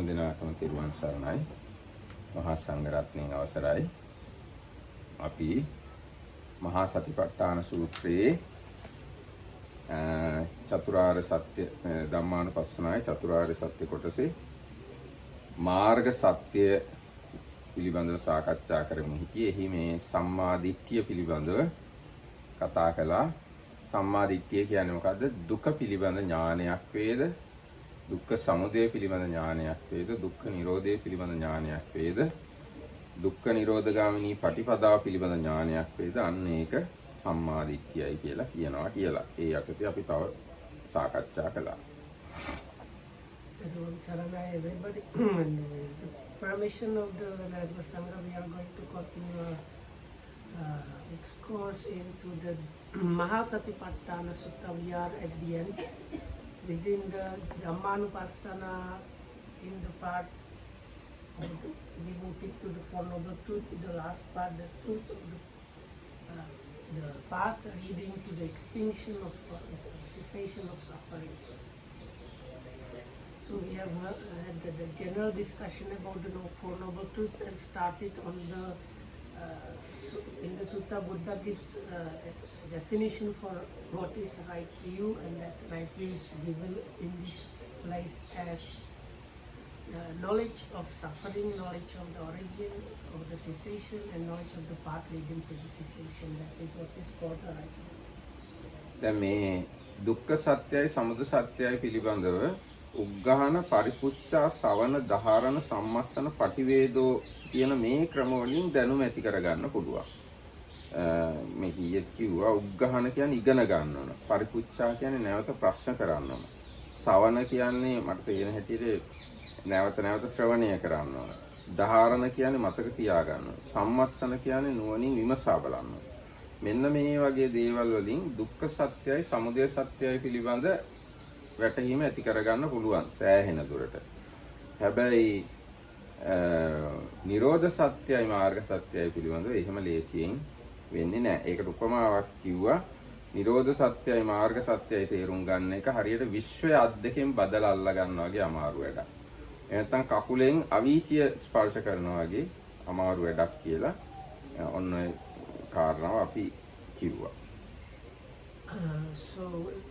හැමදෙනාටම තෙරුවන් සරණයි. මහා සංඝරත්නයේ අවසරයි. අපි මහා සතිපට්ඨාන සූත්‍රයේ චතුරාර්ය සත්‍ය ධම්මානුපස්සනායි චතුරාර්ය සත්‍ය කොටසේ මාර්ග සත්‍ය පිළිබඳව සාකච්ඡා කරමින් හිටියේ. එහි මේ සම්මා දිට්ඨිය පිළිබඳව කතා කළා. සම්මා දිට්ඨිය කියන්නේ මොකද්ද? දුක පිළිබඳ ඥානයක් වේද? දුක්ඛ සමුදය පිළිබඳ ඥානයක් වේද? දුක්ඛ නිරෝධය පිළිබඳ ඥානයක් වේද? දුක්ඛ නිරෝධගාමිනී පටිපදාව පිළිබඳ ඥානයක් වේද? අන්න ඒක සම්මා දිට්ඨියයි කියලා කියනවා කියලා. ඒ යටතේ අපි තව සාකච්ඡා කළා. Everybody, with the permission of the Venerable Sangha, we are going to continue its course into the Maha satipatthana Sutta. We are at the end. Within the Dhammanupassana, in the parts devoted to the Four Noble Truths, the last part, the truth of the path leading to the extinction of cessation of suffering. So we have had the general discussion about the Four Noble Truths and started on the in the Sutta. Buddha gives a definition for what is right view, and that right view is given in this place as knowledge of suffering, knowledge of the origin of the cessation, and knowledge of the path leading to the cessation. That is what is called the right view. දැන් මේ දුක්ඛ සත්‍යයි සමුදය සත්‍යයි පිළිබඳව උග්ඝාන පරිපුච්ඡා සවන දහරණ සම්මස්සන පටිවේදෝ කියන මේ ක්‍රම වලින් දැනුම ඇති කරගන්න පුළුවන්. මේ කීයත් කිව්වා උග්ඝාන කියන්නේ ඉගෙන ගන්න ඕන. පරිපුච්ඡා කියන්නේ නැවත ප්‍රශ්න කරන්න ඕන. සවන කියන්නේ මට තේරෙන හැටියට නැවත නැවත ශ්‍රවණය කරන්න ඕන. දහරණ කියන්නේ මතක තියාගන්න ඕන. සම්මස්සන කියන්නේ නුවණින් විමසා බලන්න ඕන. මෙන්න මේ වගේ දේවල් වලින් දුක්ඛ සත්‍යයි සමුදය සත්‍යයි පිළිබඳ වැටහීම ඇති කරගන්න පුළුවන් සෑහෙන දුරට. හැබැයි නිරෝධ සත්‍යයි මාර්ග සත්‍යයි පිළිබඳව එහෙම ලේසියෙන් වෙන්නේ නැහැ. ඒකට උපමාවක් කිව්වා. නිරෝධ සත්‍යයි මාර්ග සත්‍යයි තේරුම් ගන්න එක හරියට විශ්වය අත් දෙකෙන් බදලා අල්ලා ගන්නවා වගේ අමාරු වැඩක්. එහෙනම් කකුලෙන් අවීචිය ස්පර්ශ කරනවා වගේ අමාරු වැඩක් කියලා ඔන්න ඔය කාරණාව අපි කිව්වා. So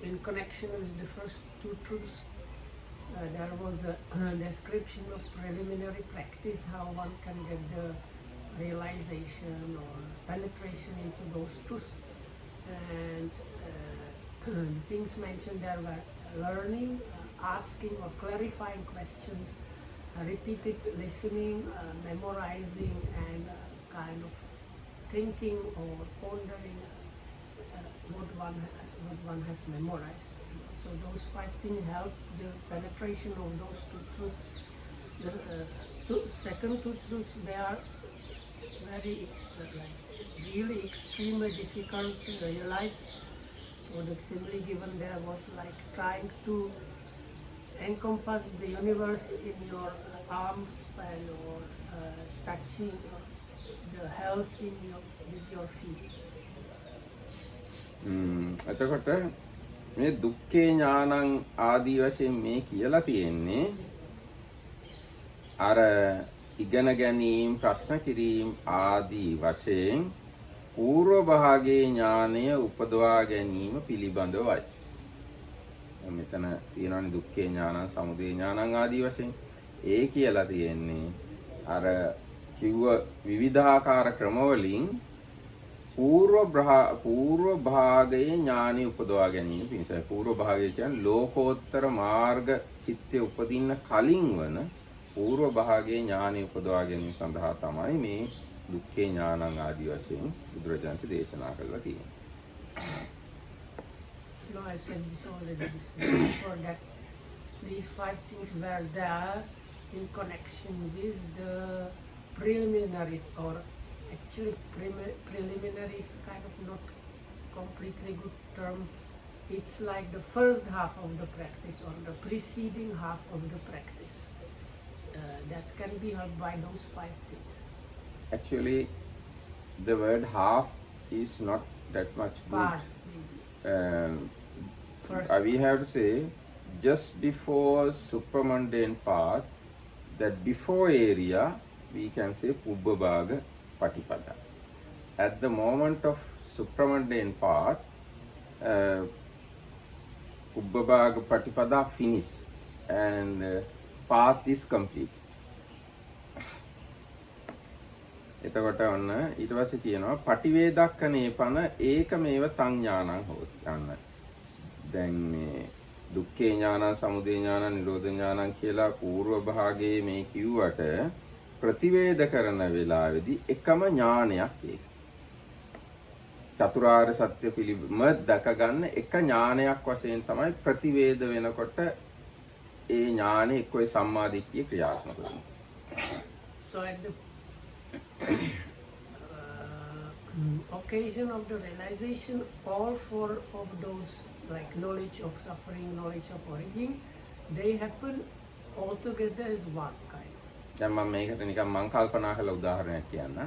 in connection with the first two truths, there was a description of preliminary practice, how one can get the realization or penetration into those truths. And things mentioned there were learning, asking or clarifying questions, repeated listening, memorizing, and kind of thinking or pondering what one has memorized. So those five things help the penetration of those two truths. The second two truths, they are very really extremely difficult to realize. So the simile given there was like trying to encompass the universe in your arm span, or touching the hells with your feet. එතකොට මේ දුක්ඛේ ඥානං ආදී වශයෙන් මේ කියලා තියෙන්නේ අර ඉගෙන ගැනීම ප්‍රශ්න කිරීම ආදී වශයෙන් పూర్ව භාගයේ ඥානය උපදවා ගැනීම පිළිබඳවයි. මෙතන තියෙනවානේ දුක්ඛේ ඥානං සමුදය ඥානං ආදී වශයෙන්. ඒ කියලා තියෙන්නේ අර කිව්ව විවිධාකාර ක්‍රම වලින් పూర్ව භාගයේ ඥානෙ උපදවා ගැනීම පිණිසයි. పూర్ව භාගය කියන්නේ ලෝකෝත්තර මාර්ග චිත්තේ උපදින්න කලින් වන పూర్ව භාගයේ ඥානෙ උපදවා ගැනීම සඳහා තමයි මේ දුක්ඛේ ඥානං ආදී වශයෙන් බුදුරජාණන් දේශනා කළා තියෙන්නේ. No, I said this already before, that these five things were there in connection with the preliminary, or actually preliminary is kind of not completely good term. It's like the first half of the practice, or the preceding half of the practice. That can be helped by those five things. Actually, the word half is not that much good. Part, we have to say just before supramundane path, that before area we can say Pubbabhaga Patipada. At the moment of supramundane path, Pubbabhaga Patipada finish and path is completed. එතකොට ඔන්න ඊට පස්සේ කියනවා පටිවේදක්කනේ පන ඒකමේව තං ඥානං හෝති. අන්න දැන් මේ දුක්ඛේ ඥානං සමුදය ඥානං නිරෝධ ඥානං කියලා పూర్ව භාගයේ මේ කිව්වට ප්‍රතිවේද කරන වෙලාවේදී එකම ඥානයක් ඒක. චතුරාර්ය සත්‍ය පිළිබඳ දැක ගන්න එක ඥානයක් වශයෙන් තමයි ප්‍රතිවේද වෙනකොට ඒ ඥානෙ එක්කේ සම්මාදිට්ඨිය ක්‍රියාත්මක වෙන්නේ. So at the occasion of the realization, all four of those, like knowledge of suffering, knowledge of origin, they happen all together as one kind. දැන් මම මේකට නිකන් මං කල්පනා කළ උදාහරණයක් කියන්න.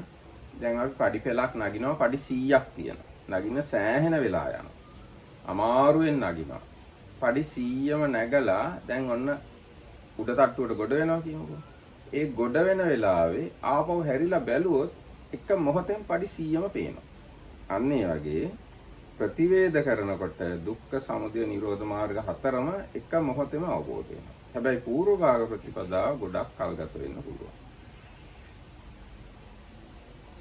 දැන් අපි පඩි පෙලක් නගිනවා පඩි 100ක් තියෙනවා. නගින්න සෑහෙන වෙලා යනවා. අමාරුවෙන් නගිනවා. පඩි 100ම නැගලා දැන් ඔන්න උඩ තට්ටුවට ගොඩ වෙනවා කියමුකෝ. ඒ ගොඩ වෙන වෙලාවේ ආපහු හැරිලා බැලුවොත් එක මොහොතෙන් පඩි 100ම පේනවා. අන්න ඒ වගේ ප්‍රතිවේද කරනකොට දුක්ඛ සමුදය නිරෝධ මාර්ග හතරම එක මොහොතෙම අවබෝධ වෙනවා. හැබැයි పూర్ව භාග ප්‍රතිපදාව ගොඩක් කල් ගත වෙන්න පුළුවන්.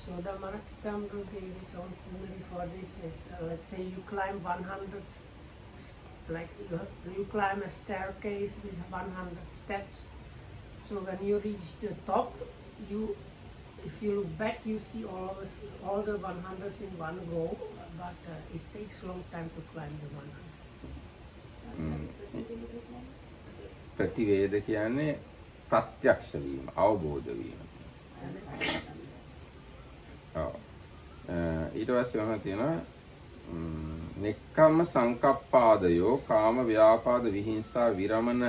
So the Marathon is also similar for this is, let's say you climb 100, like you climb a staircase with 100 steps. So when you reach the top, if you look back, you see all the 100 in one go, but it takes long time to climb the 100. ප්‍රතිවේද කියන්නේ ප්‍රත්‍යක්ෂ වීම, අවබෝධ වීම. ඊට පස්සේ මොනවද තියෙනවා? නෙක්ඛම්ම සංකප්පාදයෝ කාම ව්‍යාපාද විහිංසා විරමණ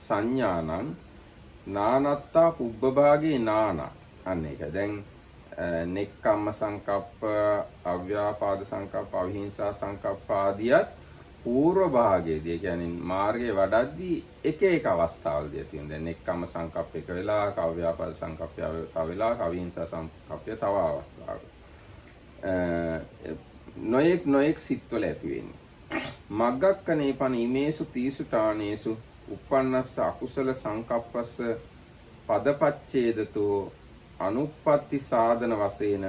සංඥානං නානත්තා පුබ්බභාගේ නානා. අන්න ඒක. දැන් නෙක්ඛම්ම සංකප්ප, අව්‍යාපාද සංකප්ප, අවිහිංසා සංකප්ප ආදියත් పూర్ව භාගයේදී, කියන්නේ මාර්ගයේ වඩද්දී එක එක අවස්ථාවලදී තියෙනවා. දැන් නෙක්ඛම්ම සංකප්ප එක වෙලාවක, අව්‍යාපාද සංකප්පය තව වෙලාවක, අවිහිංසා සංකප්පය තව අවස්ථාවක. නොයෙක් සිත්වල ඇති වෙන්නේ. මග්ගක්කනේ පන ඉමේසු තීසුටානේසු උපන්නස්ස අකුසල සංකප්පස්ස පදපච්ඡේදතෝ අනුප්පත්ති සාධන වශයෙන්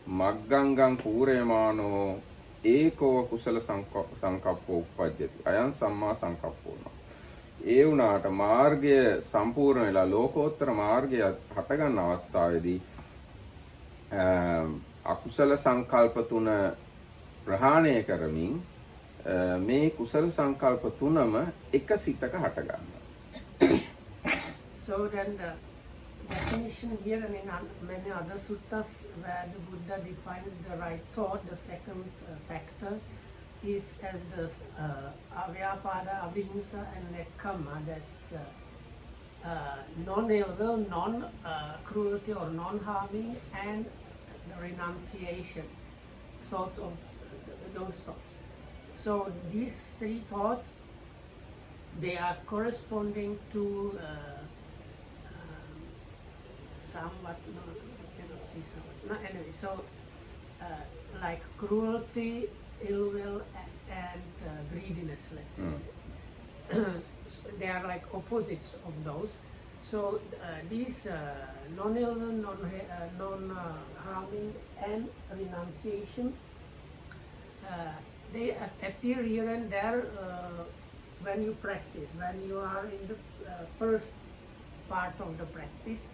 මග්ගංගං පූරයමානෝ ඒකෝ කුසල සංකප්පෝ උප්පජ්ජති. අයං සම්මා සංකප්පෝ. ඒ වුණාට මාර්ගය සම්පූර්ණ වෙලා ලෝකෝත්තර මාර්ගය හට ගන්න අවස්ථාවේදී අකුසල සංකල්ප තුන ප්‍රහාණය කරමින් මේ කුසල සංකල්ප තුනම එක සිතක හට ගන්නවා. So then the definition here and in many other suttas where the Buddha defines the right thought, the second factor is as the avyapada, avihimsa and nekkhamma, that's non-ill, non-cruelty or non-harming, and the renunciation, thoughts of those thoughts. So these three thoughts, they are corresponding to somewhat, no, I cannot see somewhat. No, anyway, so like cruelty, ill will, and greediness, let's say. They are like opposites of those. So these non-ill, non-harming, and renunciation, they appear here and there when you practice, when you are in the first part of the practice.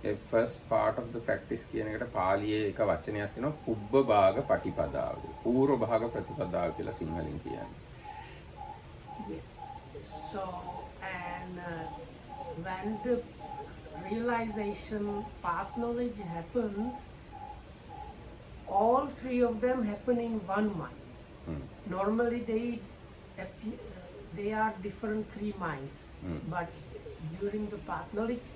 The first part of the practice කියන එකට පාලියේ එක වචනයක් තියෙනවා පුබ්බ භාග පටිපදාව. పూర్ව භාග ප්‍රතිපදාව කියලා සිංහලෙන් කියන්නේ. So and when the realization path knowledge happens, all three of them happen in one mind. Normally they are different three minds, but during the path knowledge,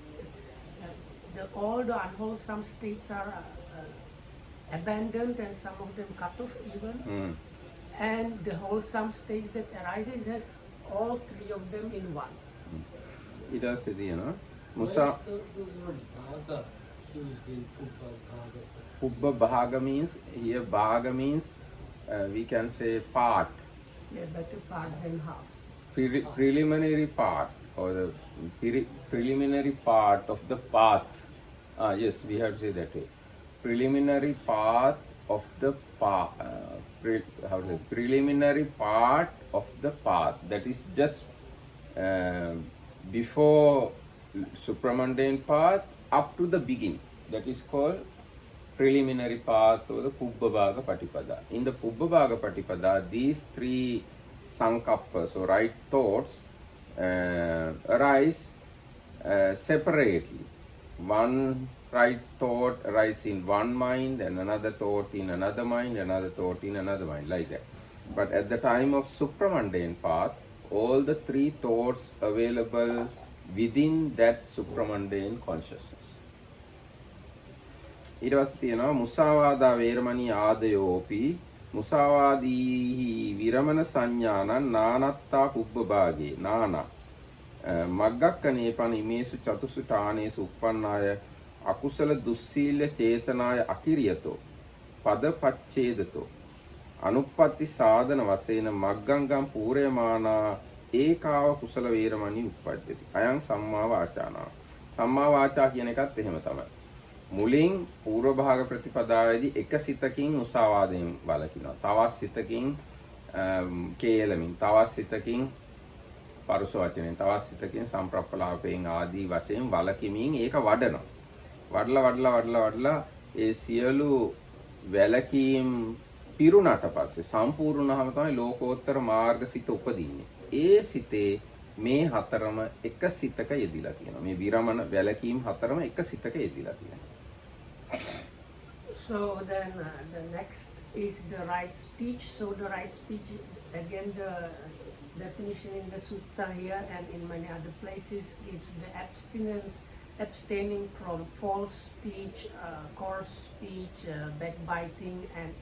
all the unwholesome states are abandoned and some of them cut off even, and the wholesome state that arises has all three of them in one. ඊට පස්සේ තියෙනවා Musa. මුසා The word bhaga used in Kubba Bhaga. Kubba Bhaga means, here Bhaga means we can say part, Yeah, better part than half. preliminary part, or the preliminary part of the path. Yes, we have to say that way. Preliminary part of the path. Preliminary part of the path. That is just before supramundane path up to the beginning. That is called preliminary path or the Pubbabhaga Patipada. In the Pubbabhaga Patipada, these three sankappas or right thoughts arise separately. One right thought arises in one mind, and another thought in another mind, another thought in another mind, like that. But at the time of supramundane path, all the three thoughts available within that supramundane consciousness. ඊට පස්සේ තියෙනවා මුසාවාදා වේරමණී ආදයෝපි මුසාවාදීහි විරමණ සංඥානං නානත්තා පුබ්බභාගේ නානා මග්ගක්කනේ පන ඉමේසු චතුසු ඨානේසු උප්පන්නාය අකුසල දුස්සීල චේතනාය අකිරියතෝ පදපච්ඡේදතෝ අනුප්පත්ති සාධන වශයෙන් මග්ගංගම් පූර්යමානා ඒකාව කුසල වේරමණී උප්පජ්ජති අයං සම්මා වාචානා සම්මා වාචා කියන එකත් එහෙම තමයි මුලින් පූර්ව භාග ප්‍රතිපදාවේදී එක සිතකින් මුසාවාදයෙන් වළකිනවා. තවත් සිතකින් කේලමින්, තවත් සිතකින් පරුස වචනෙන්, තවත් සිතකින් සම්ප්‍රප්පලාපයෙන් ආදී වශයෙන් වළකිමින් ඒක වඩනවා. වඩලා ඒ සියලු වැළකීම් පිරුණාට පස්සේ සම්පූර්ණවම තමයි ලෝකෝත්තර මාර්ග සිත උපදීන්නේ. ඒ සිතේ මේ හතරම එක සිතක යෙදිලා තියෙනවා. මේ විරමණ වැළකීම් හතරම එක සිතක යෙදිලා තියෙනවා. So then the next is the right speech. So the right speech, again the definition in the sutta here and in many other places gives the abstinence, abstaining from false speech, coarse speech, backbiting and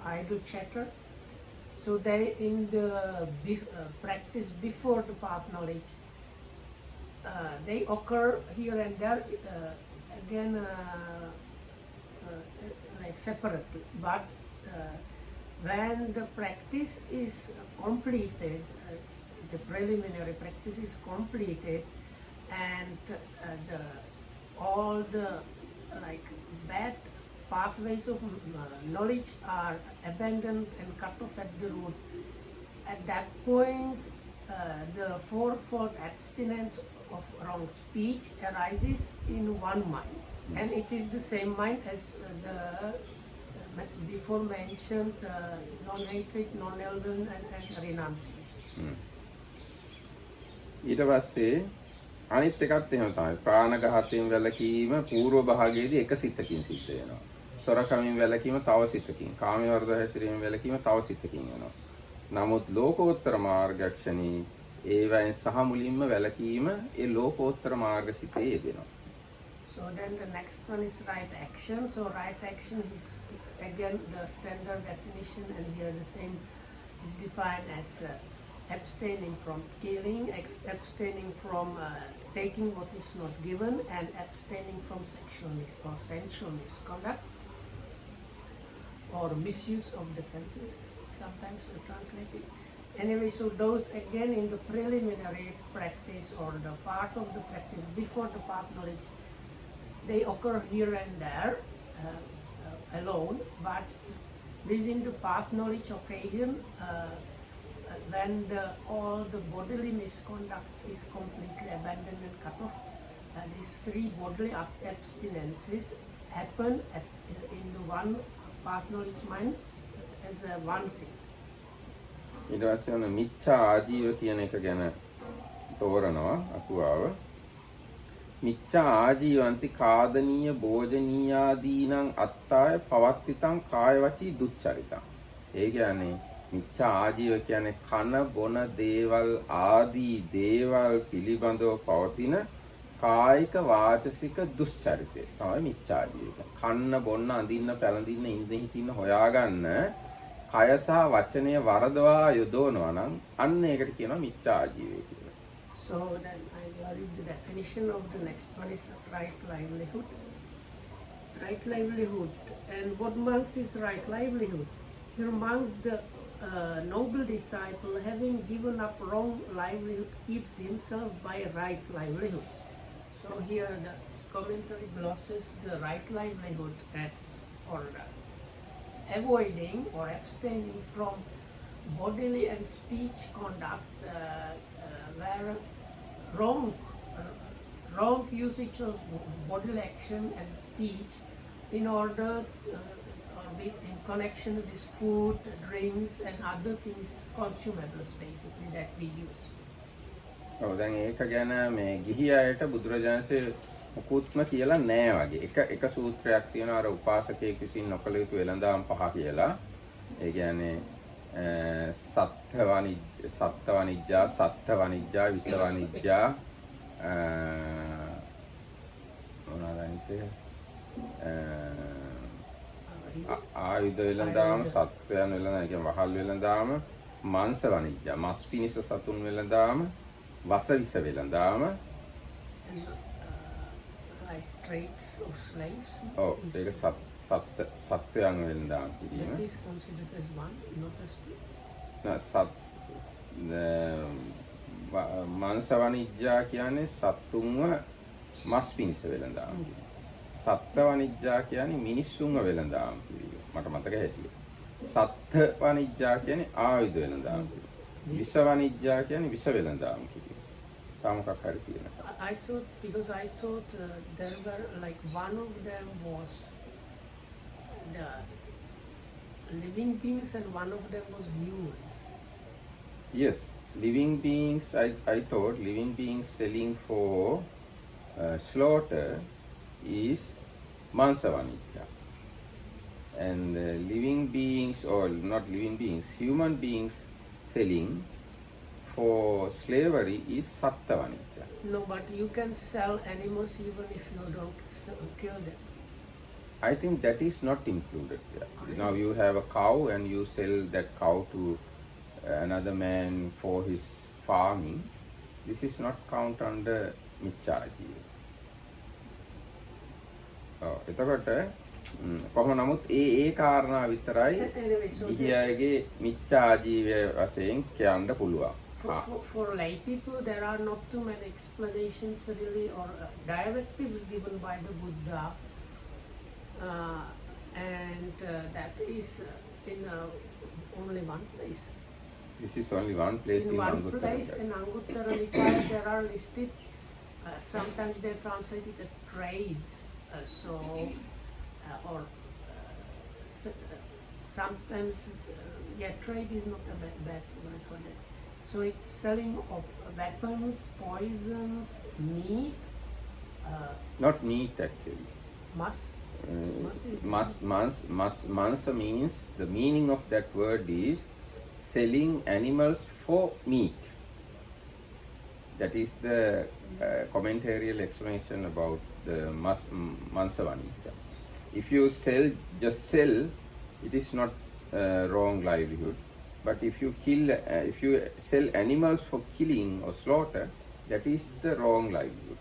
idle chatter. So they in the practice before the path knowledge, they occur here and there again like separately. But when the practice is completed, the preliminary practice is completed, and all the like bad pathways of knowledge are abandoned and cut off at the root. At that point, the fourfold abstinence of wrong speech arises in one mind, and it is the same mind as the before mentioned non-hatred, non-elven, and renunciation. ඊට පස්සේ අනිත් එකත් එහෙම තමයි. ප්‍රාණඝාතයෙන් වැළකීම පූර්ව භාගයේදී එක සිතකින් සිද්ධ වෙනවා. සොරකමින් වැළකීම තව සිතකින්. කාමයේ වර්ධ හැසිරීමෙන් වැළකීම තව සිතකින් වෙනවා. නමුත් ලෝකෝත්තර මාර්ගක්ෂණී ඒවයින් සහ මුලින්ම වැළකීම ඒ ලෝකෝත්තර මාර්ගසිතේ යෙදෙනවා. So then the next one is right action. So right action is again the standard definition, and here the same is defined as abstaining from killing, abstaining from taking what is not given, and abstaining from sexual or sensual misconduct or misuse of the senses, sometimes translated. Anyway, so those again in the preliminary practice or the part of the practice before the path knowledge, they occur here and there alone, but within the path knowledge occasion, when all the bodily misconduct is completely abandoned and cut off, these three bodily abstinences happen in the one path knowledge mind as one thing. ඊට පස්සේ ඔන්න මිච්ඡා ආජීව කියන එක ගැන තෝරනවා අකුවාව. මිච්ඡා ආජීවන්ති කාදනීය භෝජනීයාදීනං අත්තාය පවත්තිතං කාය වචී දුච්චරිතං. ඒ කියන්නේ මිච්ඡා ආජීව කියන්නේ කන බොන දේවල් ආදී දේවල් පිළිබඳව පවතින කායික වාචසික දුස්චරිතය තමයි මිච්ඡා ආජීව. කන්න බොන්න අඳින්න පැළඳින්න ඉඳින්න හිටින්න හොයාගන්න කය සහ වචනය වරදවා යොදවනවා නම් අන්න ඒකට කියනවා මිච්ඡා ආජීවය කියලා. So then I read the definition of the next one is right livelihood. Right livelihood. And what monks is right livelihood? Here monks, the noble disciple, having given up wrong livelihood, keeps himself by right livelihood. So here the commentary glosses the right livelihood as or avoiding or abstaining from bodily and speech conduct where wrong usage of bodily action and speech in order in connection with this food, drinks and other things, consumables basically that we use. ඔව් දැන් ඒක ගැන මේ ගිහි අයට බුදුරජාණන්සේ මුකුත්ම කියලා නෑ වගේ. එක සූත්‍රයක් තියෙනවා අර උපාසකයෙක් විසින් නොකළ යුතු වෙළඳාම් පහ කියලා. ඒ කියන්නේ සත්ත්ව වනිජ්ජා, සත්ත්ව වනිජ්ජා, විස වනිජ්ජා මොනවාද අනිත් එක? ආයුධ වෙළඳාම, සත්ත්වයන් වෙළඳාම, ඒ කියන්නේ වහල් වෙළඳාම, මාංශ වනිජ්ජා, මස් පිණිස සතුන් වෙළඳාම, වස විස වෙළඳාම. Like trades of slaves. ඔව් ඒක සත්ත්වයන් වෙළඳාම් කිරීම. That is considered as one, not as two. මාංශ වනිජ්ජා කියන්නේ සතුන්ව මස් පිණිස වෙළඳාම. සත්ත්ව වනිජ්ජා කියන්නේ මිනිස්සුන්ව වෙළඳාම් කිරීම. මට මතක හැටියට. සත්ත්ව වනිජ්ජා කියන්නේ ආයුධ වෙළඳාම් කිරීම. විස වනිජ්ජා කියන්නේ විස වෙළඳාම් කිරීම. තාම මොකක් හරි තියෙනවා. I thought, because I thought there were like one of them was the living beings and one of them was humans. Yes, living beings, I thought living beings selling for slaughter is mansa vanijja. And living beings, or not living beings, human beings selling for slavery is satta vanijja. No, but you can sell animals even if you don't kill them. I think that is not included there. Now you have a cow and you sell that cow to another man for his farming. This is not count under micchajiva. එතකොට කොහොම නමුත් ඒ කාරණා විතරයි ගිහි අයගේ මිච්ඡා ජීවය වශයෙන් කියන්න පුළුවන්. For lay people, there are not too many explanations really or directives given by the Buddha, and that is in only one place. This is only one place in one Anguttara. place in Anguttara Nikaya there are listed. Sometimes they translate it as trades, or sometimes trade is not a bad word for that. So it's selling of weapons, poisons, meat. Not meat actually. Mansa means, the meaning of that word is selling animals for meat. That is the commentarial explanation about the mansa vanijja. If you just sell, it is not wrong livelihood. But if you sell animals for killing or slaughter, that is the wrong livelihood.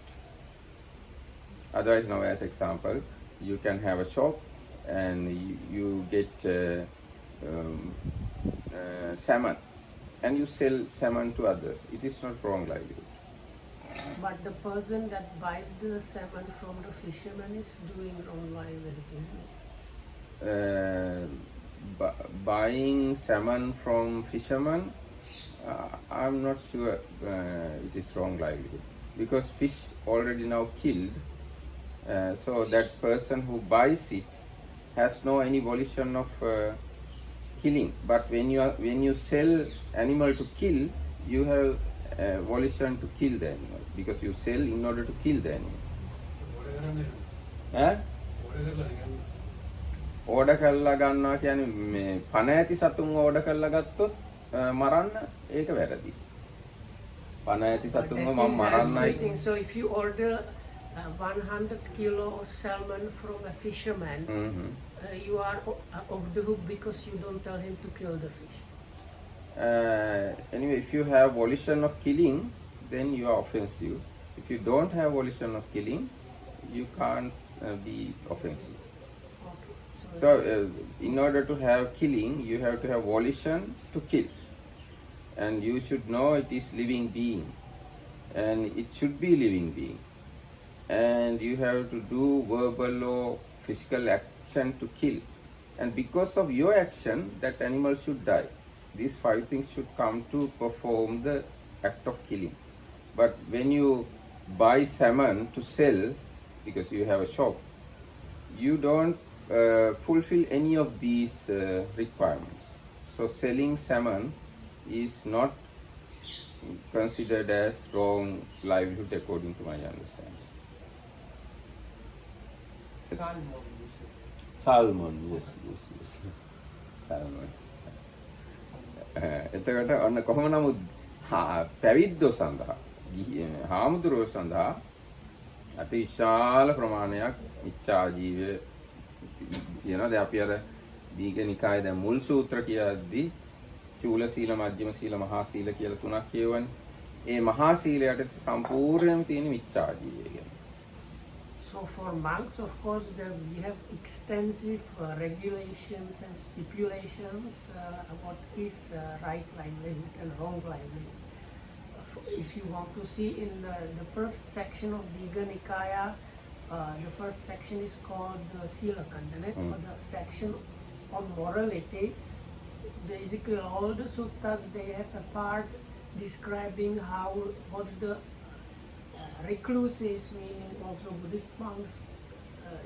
Otherwise, now as example, you can have a shop and you get salmon and you sell salmon to others. It is not wrong livelihood. But the person that buys the salmon from the fisherman is doing wrong livelihood, isn't it? Buying salmon from fishermen, I'm not sure it is wrong livelihood, because fish already now killed, so that person who buys it has no any volition of killing. But when you sell animal to kill, you have volition to kill the animal, because you sell in order to kill the animal. Order කරලා ගන්නවා කියන්නේ මේ පණ ඇති සතුන් order කරලා ගත්තොත් මරන්න ඒක වැරදි. පණ ඇති සතුන්ව මම මරන්නයි. So if you order 100 kilo of salmon from a fisherman, you are off the hook because you don't tell him to kill the fish. Anyway, if you have volition of killing, then you are offensive. If you don't have volition of killing, you can't be offensive. Okay. So, in order to have killing, you have to have volition to kill. And you should know it is living being. And it should be living being. And you have to do verbal or physical action to kill. And because of your action, that animal should die. These 5 things should come to perform the act of killing. But when you buy salmon to sell, because you have a shop, you don't fulfill any of these requirements. So selling salmon is not considered as wrong livelihood according to my understanding. Salmon, you said. Salmon, yes. Salmon. එතකට ඔන්න කොහොම නමුත් පැවිද්දෝ සඳහා හාමුදුරුවෝ සඳහා අති විශාල ප්‍රමාණයක් මිච්ඡා ජීවය තියෙනවා. දැන් අපි අර දීඝ නිකායේ දැන් මුල් සූත්‍ර කියද්දී චූල සීල මජ්ක්‍ධිම සීල මහා සීල කියලා 3ක් කියවනේ. ඒ මහා සීලයට සම්පූර්ණයෙන්ම තියෙන මිච්ඡා ජීවය කියන්නේ. So for monks, of course, we have extensive regulations and stipulations about his right livelihood and wrong livelihood. If you want to see in the first section of Digha Nikaya, the first section is called Sila Kandana, or the section on morality. Basically, all the suttas, they have a part describing what the recluses, meaning also Buddhist monks,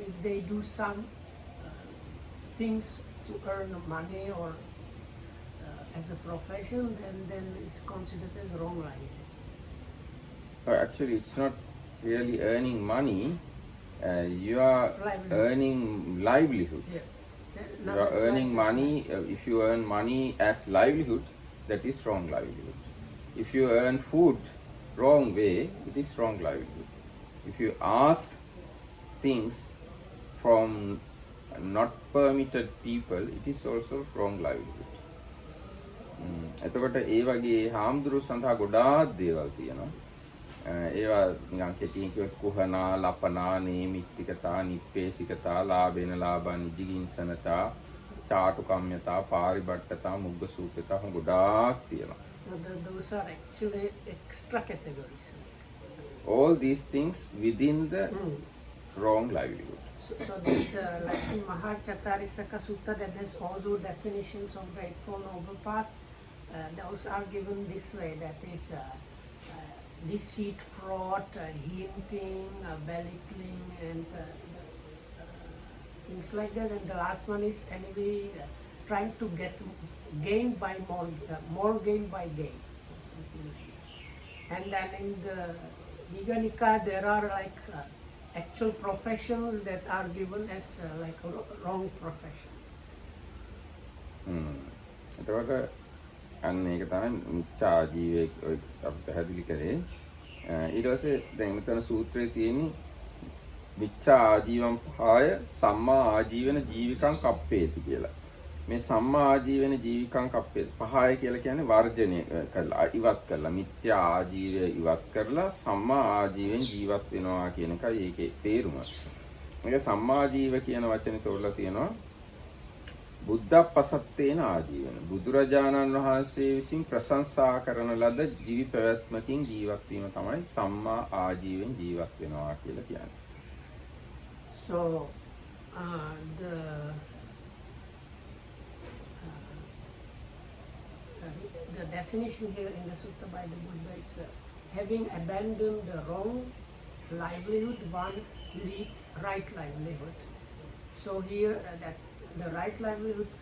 if they do some things to earn money or as a profession, then it's considered as wrong livelihood. Actually, it's not really earning money. You are earning livelihood. Yeah. You are earning money. If you earn money as livelihood, that is wrong livelihood. If you earn food wrong way, it is wrong livelihood. If you ask things from not permitted people, it is also wrong livelihood. එතකොට ඒ වගේ හාමුදුරු සඳහා ගොඩාක් දේවල් තියෙනවා. ඒවා නිකන් කෙටියෙන් කිව්වොත් කුහනා, ලපනා, නේමිත්තිකතා, නිප්පේසිකතා, ලාභේන ලාභා, නිජිගින්සනතා, චාටුකම්යතා, පාරිබට්ඨතා, මුග්ගසූපතා ගොඩාක් තියෙනවා. Those are actually extra categories. All these things within the wrong livelihood. So this, like in Maha Chatarisaka Sutta, that there's also definitions of the Eightfold Noble Path. Those are given this way, that is deceit, fraud, hinting, belittling, and things like that. And the last one is anyway trying to get gain by more gain by gain. So something like that. And then in the Digha Nikaya, there are like actual professions that are given as like wrong professions. එතකොට අන්න ඒක තමයි මිච්ඡා ජීවය අපි පැහැදිලි කරේ. ඊට පස්සේ දැන් මෙතන සූත්‍රයේ තියෙන්නේ මිච්ඡා ආජීවම් පහය සම්මා ආජීවන ජීවිකං කප්පේති කියලා. මේ සම්මා ආජීවන ජීවිකං කප්පේති පහය කියලා කියන්නේ වර්ජනය කරලා ඉවත් කරලා මිත්‍යා ආජීවය ඉවත් කරලා සම්මා ආජීවෙන් ජීවත් වෙනවා කියන එකයි ඒකේ තේරුම. මේක සම්මා ජීව කියන වචනේ තෝරලා තියෙනවා. බුද්ධප්පසත්තේන ආජීවන බුදුරජාණන් වහන්සේ විසින් ප්‍රශංසා කරන ලද ජීවි පැවැත්මකින් ජීවත් වීම තමයි සම්මා ආජීවෙන් ජීවත් වෙනවා කියලා කියන්නේ. So the definition here in the sutta by the Buddha is having abandoned the wrong livelihood, one leads right livelihood. So here that the right livelihood,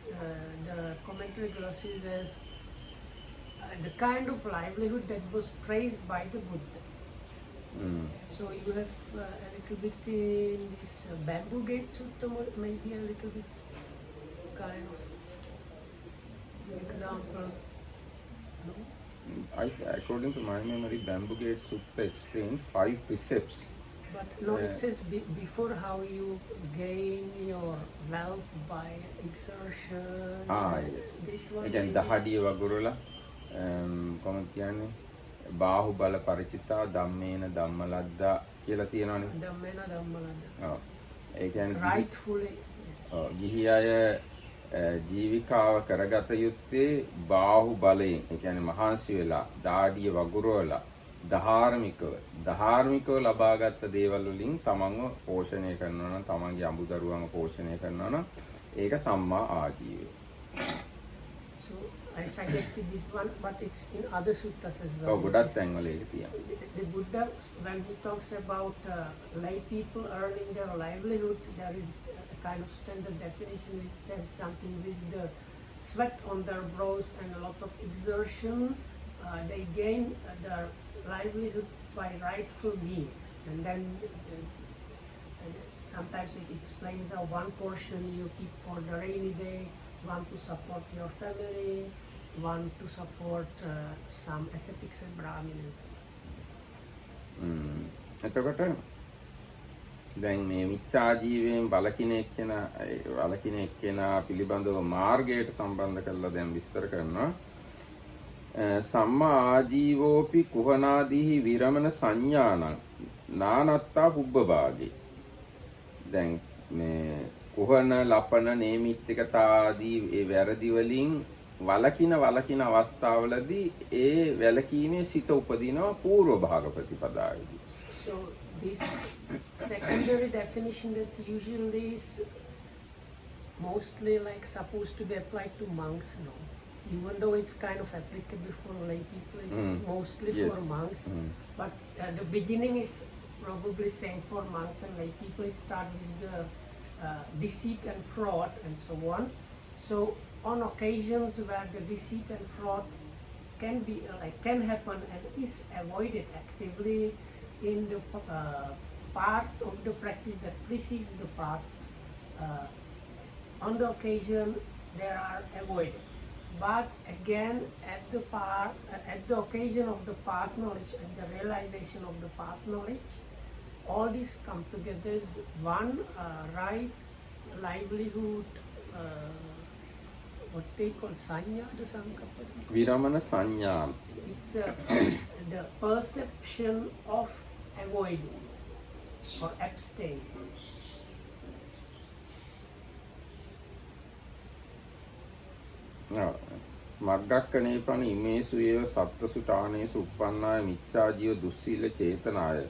the commentary glosses as the kind of livelihood that was praised by the Buddha. So you have a little bit in this bamboo gate sutta, maybe a little bit kind of example. No? According to my memory, Bamboo Gate Sutta explains 5 precepts. But no, it says before how you gain your wealth by exertion. Yes. This one. Again, දහඩිය වගුරුලා කොහොමද කියන්නේ බාහුබල පරිචිතා ධම්මේන ධම්මලද්දා කියලා තියෙනවානේ. Dhammena Dhammalada. ඔව්. ඒ කියන්නේ Rightfully. ගිහි අය ජීවිකාව කරගත යුත්තේ බාහුබලයෙන්. ඒ කියන්නේ මහන්සි වෙලා, දාඩිය වගුරවලා, ධාර්මිකව ලබාගත් දේවල් වලින් තමන්ව පෝෂණය කරනවා නම්, තමන්ගේ අඹදරුවන්ව පෝෂණය කරනවා නම් ඒක සම්මා ආජීවය. So I suggested this one, but it's in other suttas as well. ඔව් ගොඩක් තැන්වල ඒක තියෙනවා. The Buddha, when he talks about lay people earning their livelihood, there is a kind of standard definition which says something with the sweat on their brows and a lot of exertion. They gain their livelihood by rightful means, and then sometimes it explains how one portion you keep for the rainy day, one to support your family, one to support some ascetics and brahmins. එතකොට දැන් මේ මිච්ඡා ජීවයෙන් වළකින එක්කෙනා පිළිබඳව මාර්ගයට සම්බන්ධ කරලා දැන් විස්තර කරනවා. සම්මා ආජීවෝපි කුහනාදීහි විරමණ සංඥානං නානත්තා පුබ්බභාගේ. දැන් මේ කුහන ලපන නේමිත්තිකතා ආදී ඒ වැරදි වලින් වළකින අවස්ථාවලදී ඒ වැළකීමේ සිත උපදිනවා පූර්ව භාග ප්‍රතිපදාවේදී. So this secondary definition that usually is mostly like supposed to be applied to monks, no? Even though it's kind of applicable for lay people, it's mostly Yes. for monks. But the beginning is probably same for monks and lay people. It starts with the deceit and fraud and so on. So on occasions where the deceit and fraud can happen and is avoided actively in the part of the practice that precedes the part, on the occasion they are avoided. But again, at the occasion of the path knowledge, at the realization of the path knowledge, all these come together as one right livelihood, what they call sanya, the sankappa. විරමණ සංඥා. It's the perception of avoiding or abstaining. මග්ගක්කනේපන ඉමේසු ඒව සත්ත්වසුඨානේසු උප්පන්නාය මිච්ඡා ජීව දුස්සීල චේතනාය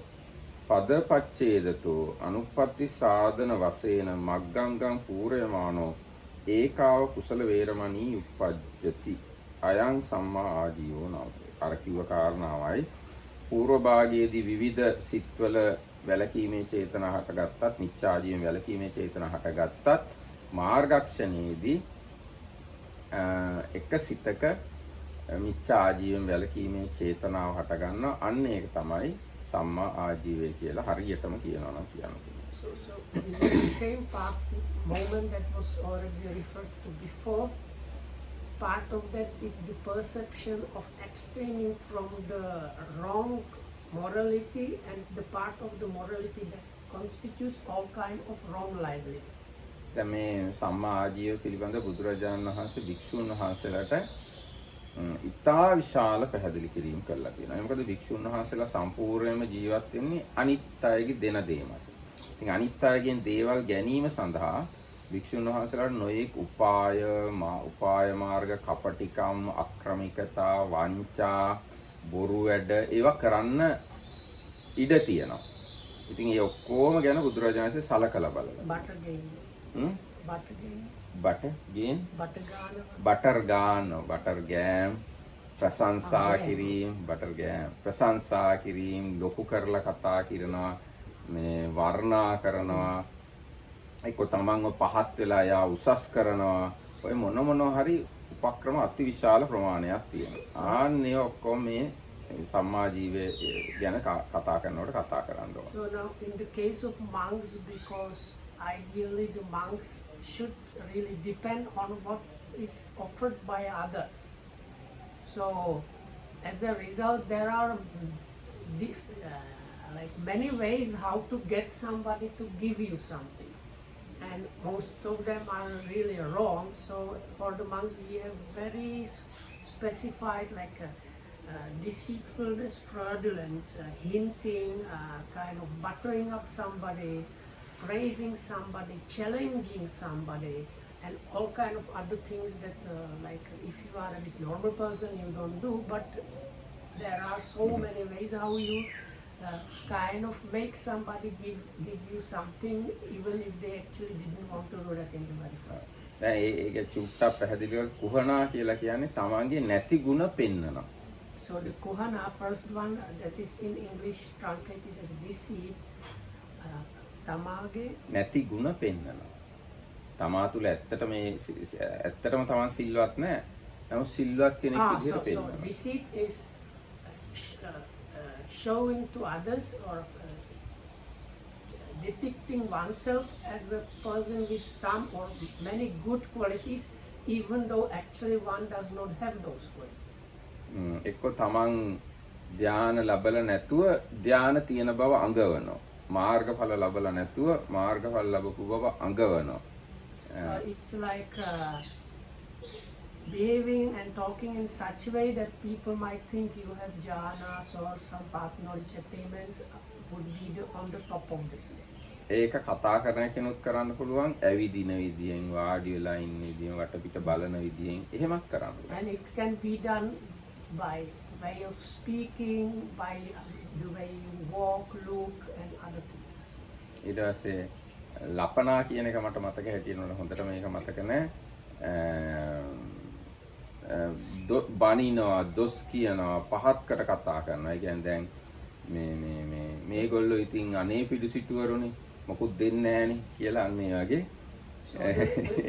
පදපච්ඡේදතෝ අනුප්පත්ති සාධන වශයෙන් මග්ගංගං පූර්යමානෝ ඒකාව කුසල වේරමණී උප්පජ්ජති අයං සම්මා ආජීවෝ නව. අර කිව්ව කාරණාවයි පූර්ව භාගයේදී විවිධ සිත්වල වැලකීමේ චේතනා හටගත්තත්, මිච්ඡා ජීවෙන් වැලකීමේ චේතනා හටගත්තත්, මාර්ගක්ෂණයේදී එක සිතක මිච්ඡා ආජීවයෙන් වැළකීමේ චේතනාව හට ගන්නවා. අන්න ඒක තමයි සම්මා ආජීවය කියලා හරියටම කියනවා නම් කියනවා. So in the same moment that was already referred to before, part of that is the perception of abstaining from the wrong morality and the part of the morality that constitutes all kind of wrong livelihood. දැන් මේ සම්මා ආජීව පිළිබඳ බුදුරජාණන් වහන්සේ භික්ෂුන් වහන්සේලාට ඉතා විශාල පැහැදිලි කිරීම කළා තියෙනවා. මොකද භික්ෂුන් වහන්සේලා සම්පූර්ණයෙන්ම ජීවත් වෙන්නේ අනිත් අයගේ දෙන දේ මත. ඉතින් අනිත් අයගෙන් දේවල් ගැනීම සඳහා භික්ෂුන් වහන්සේලාට නොයෙක් උපාය මාර්ග, කපටිකම්, අක්‍රමිකතා, වංචා, බොරු වැඩ ඒවා කරන්න ඉඩ තියෙනවා. ඉතින් ඒ ඔක්කොම ගැන බුදුරජාණන් වහන්සේ සලකලා බලනවා. බටර් ගෑම්, ප්‍රශංසා කිරීම, ලොකු කරලා කතා කරනවා, මේ වර්ණනා කරනවා, එක්ක තමන්ව පහත් වෙලා යා උසස් කරනවා. ඔය මොන හරි උපක්‍රම අතිවිශාල ප්‍රමාණයක් තියෙනවා. ආන්නේ ඔක්කොම මේ සම්මා ජීවය ගැන කතා කරනකොට කතා කරන්න ඕන. So now in the case of monks, because ideally the monks should really depend on what is offered by others. So as a result there are like many ways how to get somebody to give you something, and most of them are really wrong. So for the monks we have very specified like deceitfulness, fraudulence, hinting, kind of buttering up somebody, praising somebody, challenging somebody, and all kind of other things that like if you are a bit normal person you don't do, but there are so many ways how you kind of make somebody give you something even if they actually didn't want to do that in the very first. දැන් ඒක චුට්ටක් පැහැදිලිව කුහනා කියලා කියන්නේ තමන්ගේ නැති ಗುಣ පෙන්නනවා. So the kuhana, first one that is in English translated as deceit, tamage නැති ಗುಣ පෙන්නනවා. තමා තුල ඇත්තටම තමන් සිල්වත් නැහැ. නමුත් සිල්වත් කෙනෙක් විදිහට so පෙන්නනවා. deceit is showing to others or depicting oneself as a person with some or many good qualities even though actually one does not have those qualities. එක්ක තමන් ධානය ලැබලා නැතුව ධානය තියෙන බව අඟවනවා. මාර්ගඵල ලැබලා නැතුව මාර්ගඵල ලැබපු බව අඟවනවා. It's like behaving and talking in such a way that people might think you have jhanas or some path knowledge attainments would be on the top of this list. ඒක කතා කරන කෙනෙක් කරන්න පුළුවන් ඇවිදින විදියෙන් වාඩි වෙලා ඉන්න විදියෙන් වටපිට බලන විදියෙන් එහෙමත් කරන්න පුළුවන්. And it can be done by way of speaking, by the way you walk, look and other things. ඊට පස්සේ ලපනා කියන එක මට මතක හිටිනවනේ හොඳට මේක මතක නැහැ. බනිනවා, දොස් කියනවා, පහත්කට කතා කරනවා. ඒ කියන්නේ දැන් මේගොල්ලෝ ඉතින් අනේ පිටු සිටුවරුනේ මොකුත් දෙන්නේ නැහනේ කියලා අන්න ඒ වගේ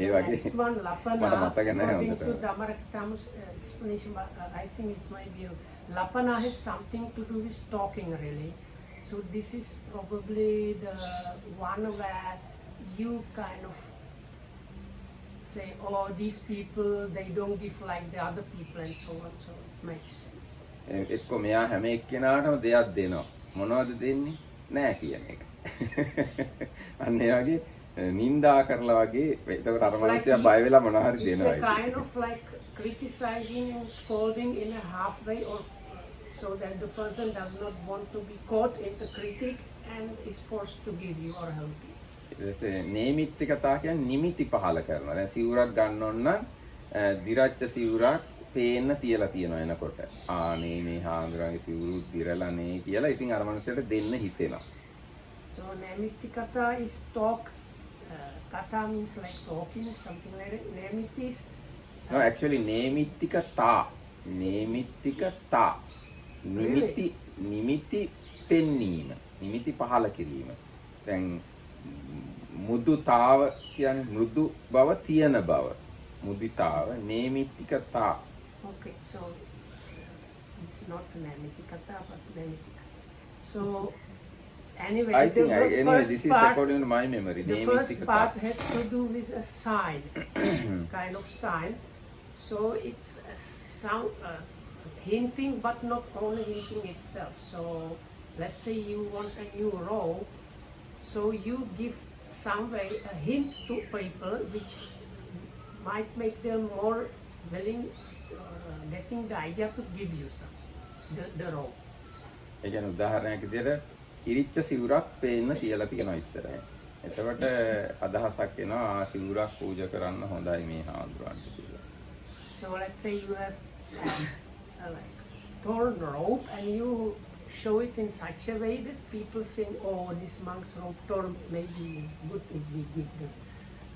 ඒ වගේ next one, lapana, මට මතක නැහැ according හොඳට. to Dhammarakata's explanation, I think it might be lapana has something to do with talking really. So this is probably the one where you kind of say, oh, these people, they don't give like the other people and so on, so it makes sense. එක්ක මෙයා හැම එක්කෙනාටම දෙයක් දෙනවා. මොනවද දෙන්නේ? නෑ කියන එක. අන්න ඒ වගේ නින්දා කරලා වගේ එතකොට අර මිනිස්සයා බය වෙලා මොනවා හරි දෙනවා. It's a kind of like criticizing and scolding in a halfway or so that the person does not want to be caught in the critic and is forced to give you or help you. ඊටසේ නේමිත්තිකතා කියන්නේ නිමිති පහල කරනවා. දැන් සිවුරක් ගන්න ඕන නම් දිරච්ච සිවුරක් පේන්න තියලා තියෙනවා එනකොට. ආනේ මේ හාමුදුරන්ගේ සිවුරු දිරලානේ කියලා ඉතින් අර මනුස්සයට දෙන්න හිතෙනවා. So nemitikata is talk. Kata means like talking, something like that. Nemiti is No, actually නේමිත්තිකතා. නේමිත්තිකතා. නිමිති පෙන්වීම. නිමිති පහල කිරීම. දැන් මුදුතාව කියන්නේ මෘදු බව තියෙන බව. මුදිතාව නේමිත්තිකතා. okay. So it's not nemitikata but nemitika. So anyway, I think first this is part, according to my memory. the first part has to do with a sign, kind of sign. So it's a sound, hinting, but not only hinting itself. So let's say you want a new role, so you give some way a hint to people which might make them more willing, getting the idea to give you the role. ඒ කියන්නේ උදාහරණයක් විදිහට ඉරිච්ච සිවුරක් පේන්න තියලා තියෙනවා ඉස්සරහ. එතකොට අදහසක් එනවා සිවුරක් පූජා කරන්න හොඳයි මේ හාමුදුරන්ට කියලා. So let's say you have like torn rope and you show it in such a way that people think, oh, this monk's rope torn, maybe it's good if we give them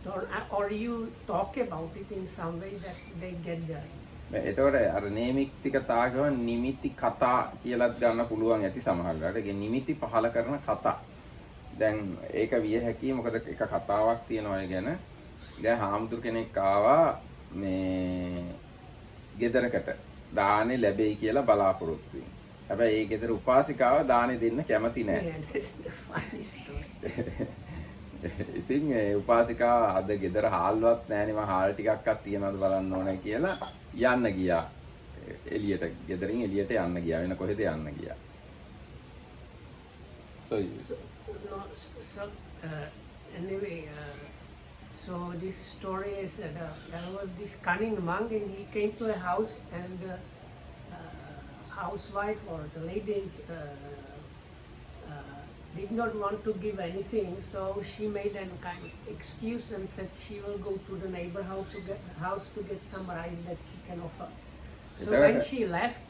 torn, or you talk about it in some way that they get the idea. එතකොට අර නේමිත්තිකතා කියන නිමිති කතා කියලාත් ගන්න පුළුවන් ඇති සමහරවිට. ඒක නිමිති පහල කරන කතා. දැන් ඒක විය හැකියි මොකද එක කතාවක් තියෙනවා ඒ ගැන. දැන් හාමුදුර කෙනෙක් ආවා මේ ගෙදරකට දානේ ලැබෙයි කියලා බලාපොරොත්තු වෙනවා. හැබැයි ඒ ගෙදර උපාසිකාව දානේ දෙන්න කැමති නැහැ. Yeah, that's the funny story. ඉතින් ඒ උපාසිකාව අද ගෙදර හාල්වත් නැහැනේ මම හාල් ටිකක්වත් තියනවද බලන්න ඕනේ කියලා යන්න ගියා. එළියට ගෙදරින් එළියට යන්න ගියා. වෙන කොහෙද යන්න ගියා. So anyway, so this story is there was this cunning monk and he came to a house and housewife or the ladies did not want to give anything, so she made a kind of excuse and said she will go to the neighbor house to get some rice that she can offer. So when she left,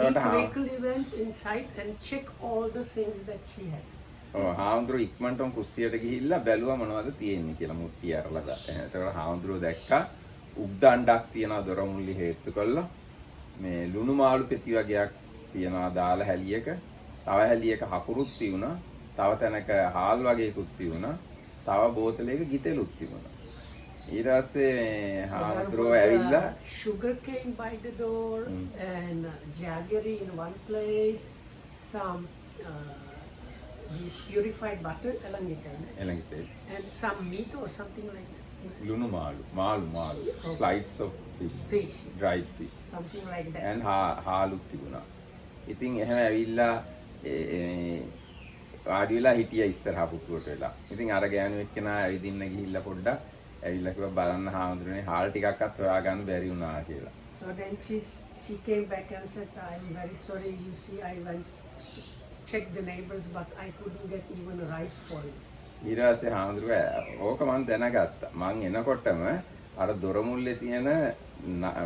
he quickly went inside and checked all the things that she had. හාමුදුරුවෝ ඉක්මනටම කුස්සියට ගිහිල්ලා බැලුවා මොනවද තියෙන්නේ කියලා මුට්ටිය අරලා ගත්තා. එතකොට හාමුදුරුවෝ දැක්කා උක්දණ්ඩක් තියනවා දොර මුල්ලේ හේතු කළා. මේ ලුණු මාළු පෙති වගේක් තියනවා දාලා හැලියක. තව හැලියක හකුරුත් තියුණා. තව තැනක හාල් වගේකුත් තියුණා. තව බෝතලයක ගිතෙලුත් තිබුණා. ඊට පස්සේ හාමුදුරුවෝ ඇවිල්ලා sugar cane by the door and jaggery in one place, some this purified butter එළඟිතේ and some meat or something like that. ලුණු මාළු slice of fish, dried fish, something like that. and හාලුත් තිබුණා. ඉතින් එහෙම ඇවිල්ලා වාඩි වෙලා හිටියා ඉස්සරහා පුටුවට වෙලා. ඉතින් අර ගෑනු එක්කෙනා ඇවිදින්න ගිහිල්ලා පොඩ්ඩක් ඇවිල්ලා කිව්වා බලන්න හාමුදුරනේ හාල් ටිකක්වත් හොයාගන්න බැරි වුණා කියලා. So then she came back and said, I'm very sorry, you see, I went to check the neighbors, but I couldn't get even rice for you. ඊට පස්සේ හාමුදුරුවෝ ඕක මම දැනගත්තා. මං එනකොටම අර දොර මුල්ලේ තියෙන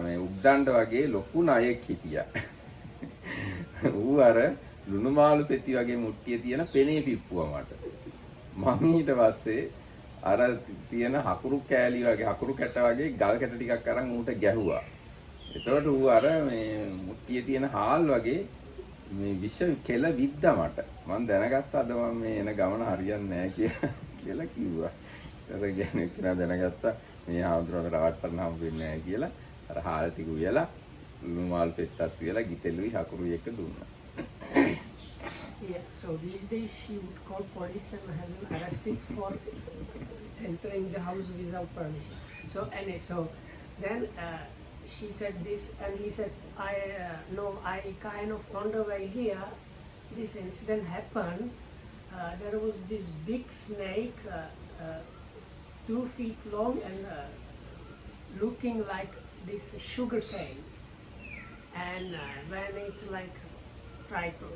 මේ උද්දණ්ඩ වගේ ලොකු නයෙක් හිටියා. ඌ අර ලුණු මාළු පෙති වගේ මුට්ටියේ තියෙන පෙනේ පිප්පුවා මට. මම ඊට පස්සේ අර තියෙන හකුරු කෑලි වගේ හකුරු කැට වගේ ගල් කැට ටිකක් අරන් ඌට ගැහුවා. එතකොට ඌ අර මේ මුට්ටියේ තියෙන හාල් වගේ මේ විෂ කෙල විද්දා මට. මම දැනගත්තා අද මම මේ එන ගමන හරියන්නේ නැහැ කියලා කිව්වා. ඊට ගෑනෙක් කෙනා දැනගත්තා මේ හාමුදුරුවෝ රවට්ටන්න හම්බ වෙන්නේ නැහැ කියලා. අර හාල් ටික උයලා ලුණු මාළු පෙත්තක් තියලා ගිතෙලුයි හකුරුයි එක දුන්නා. Yeah, so these days she would call police and have him arrested for entering the house without permission. So anyway, so then she said this, and he said, I kind of on the way here, this incident happened. There was this big snake, 2 feet long and looking like this sugar cane. And when it like tried to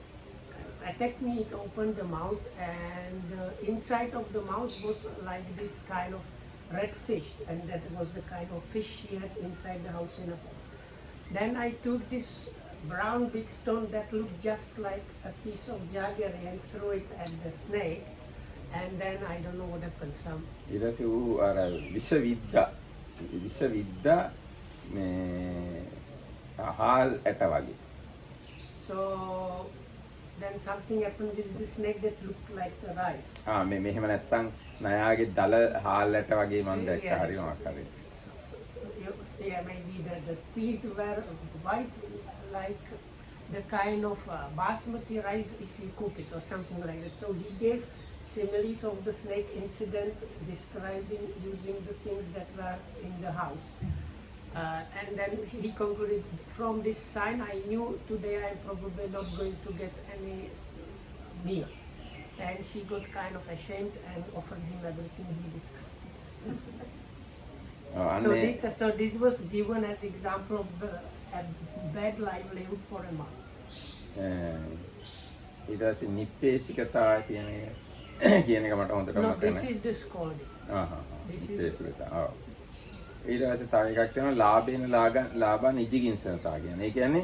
attack me, it opened the mouth, and inside of the mouth was like this kind of red fish, and that was the kind of fish she had inside the house in a pot. Then I took this brown big stone that looked just like a piece of jaggery and threw it at the snake, and then I don't know what happened. ඊට පස්සේ ඌ අර විෂ විද්දා මේ හාල් ඇට වගේ. So then something happened with the snake that looked like the rice. මෙහෙම නැත්තම් නයාගේ දල හාල් ඇට වගේ මම දැක්ක හරි මොකක් හරි. Yeah, maybe the teeth were white like the kind of basmati rice if you cook it or something like that. So he gave similes of the snake incident, describing using the things that were in the house. And then he concluded, from this sign I knew today I'm probably not going to get any meal. And she got kind of ashamed and offered him everything he described. So this was given as example of a bad livelihood for a month. ඊට පස්සේ නිප්පේසිකතා කියන එක මට හොඳට No, මතක this නැහැ. is the scolding. නිප්පේසිකතා. ඊට පස්සේ තව එකක් තියෙනවා ලාභා නිජිගින්සනතා කියන්නේ. ඒ කියන්නේ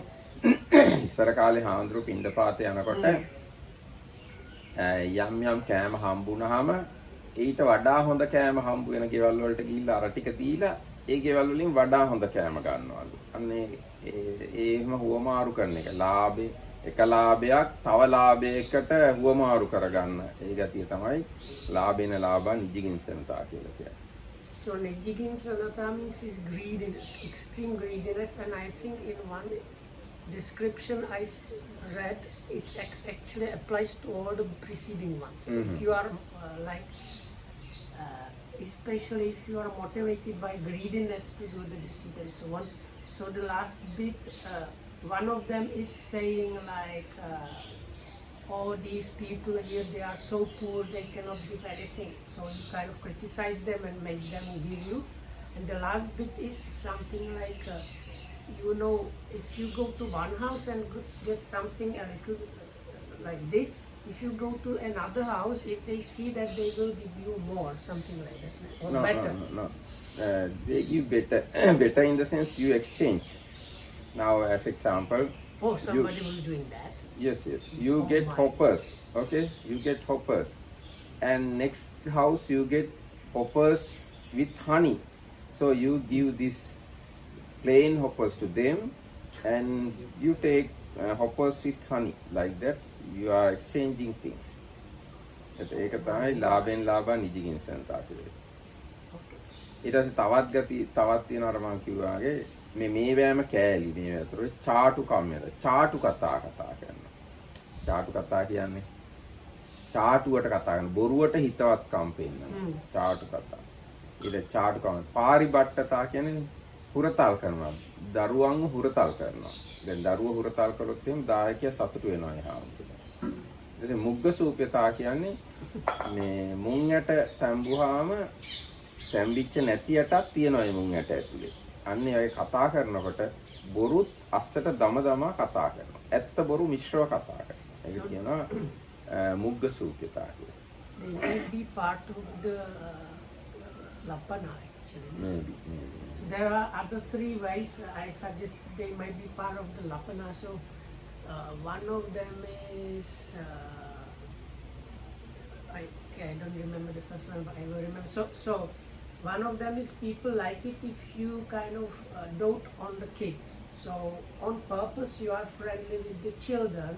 ඉස්සර කාලේ හාමුදුරුවෝ පින්ඩපාතේ යනකොට යම් කෑම හම්බුනහම ඊට වඩා හොඳ කෑම හම්බ වෙන ගෙවල් වලට ගිහිල්ලා අර ටික දීලා ඒ ගෙවල් වලින් වඩා හොඳ කෑම ගන්නවලු. අන්න එහෙම හුවමාරු කරන එක. එක ලාභයක් තව ලාභයකට හුවමාරු කරගන්න. ඒ ගතිය තමයි ලාභේන ලාභා නිජිගින්සනතා කියලා කියන්නේ. So Nejjiginsanata means is greediness, extreme greediness, and I think in one description I read it actually applies to all the preceding ones. If you are especially if you are motivated by greediness to do the decision. So the last bit, one of them is saying like, oh, these people here, they are so poor, they cannot give anything. So you kind of criticize them and make them give you. And the last bit is something like, you know, if you go to one house and get something a little like this, if you go to another house, if they see that, they will give you more, something like that, or No, better. no. They give better, better in the sense you exchange. Now, as example, Oh, somebody was doing that. yes, you Oh get my. hoppers, okay? You get hoppers, and next house you get hoppers with honey. So you give this plain hoppers to them, and you take hoppers with honey. Like that, you are exchanging things. ඒක තමයි ලාභෙන් ලාභ නිදිකින් සන්තාපේ. Okay. ඊට පස්සේ තවත් ගති තවත් තියෙනවා අර මම කිව්වා වගේ මේ වෑම කෑලි මේ අතර චාටු කම්මද චාටු කතා කරනවා. චාටු කතා කියන්නේ චාටුවට කතා කරන බොරුවට හිතවත්කම් පෙන්නන චාටු කතා. ඊට චාටු කම පාරිබට්ටතා කියන්නේ හුරතල් කරනවා. දරුවන්ව හුරතල් කරනවා. දැන් දරුවෝ හුරතල් කරොත් එහෙනම් දායකයා සතුටු වෙනවා එහාමුදුනේ. ඊට මුග්ග සූප්‍යතා කියන්නේ මේ මුං යට තැඹුවාම තැම්බිච්ච නැති යටක් තියෙනවා මේ මුං යට ඇතුලේ. අන්න ඒ කතා කරනකොට බොරුත් අස්සට දම දමා කතා කරනවා. ඇත්ත බොරු මිශ්‍රව කතා කරනවා. ඒක කියනවා මුග්ග සූප්‍යතා කියලා. They may be part of the lapana actually. Maybe. So there are other three ways I suggest they might be part of the lapana. So one of them is I don't remember the first one, but I will remember. So one of them is people like it if you kind of dote on the kids. So on purpose you are friendly with the children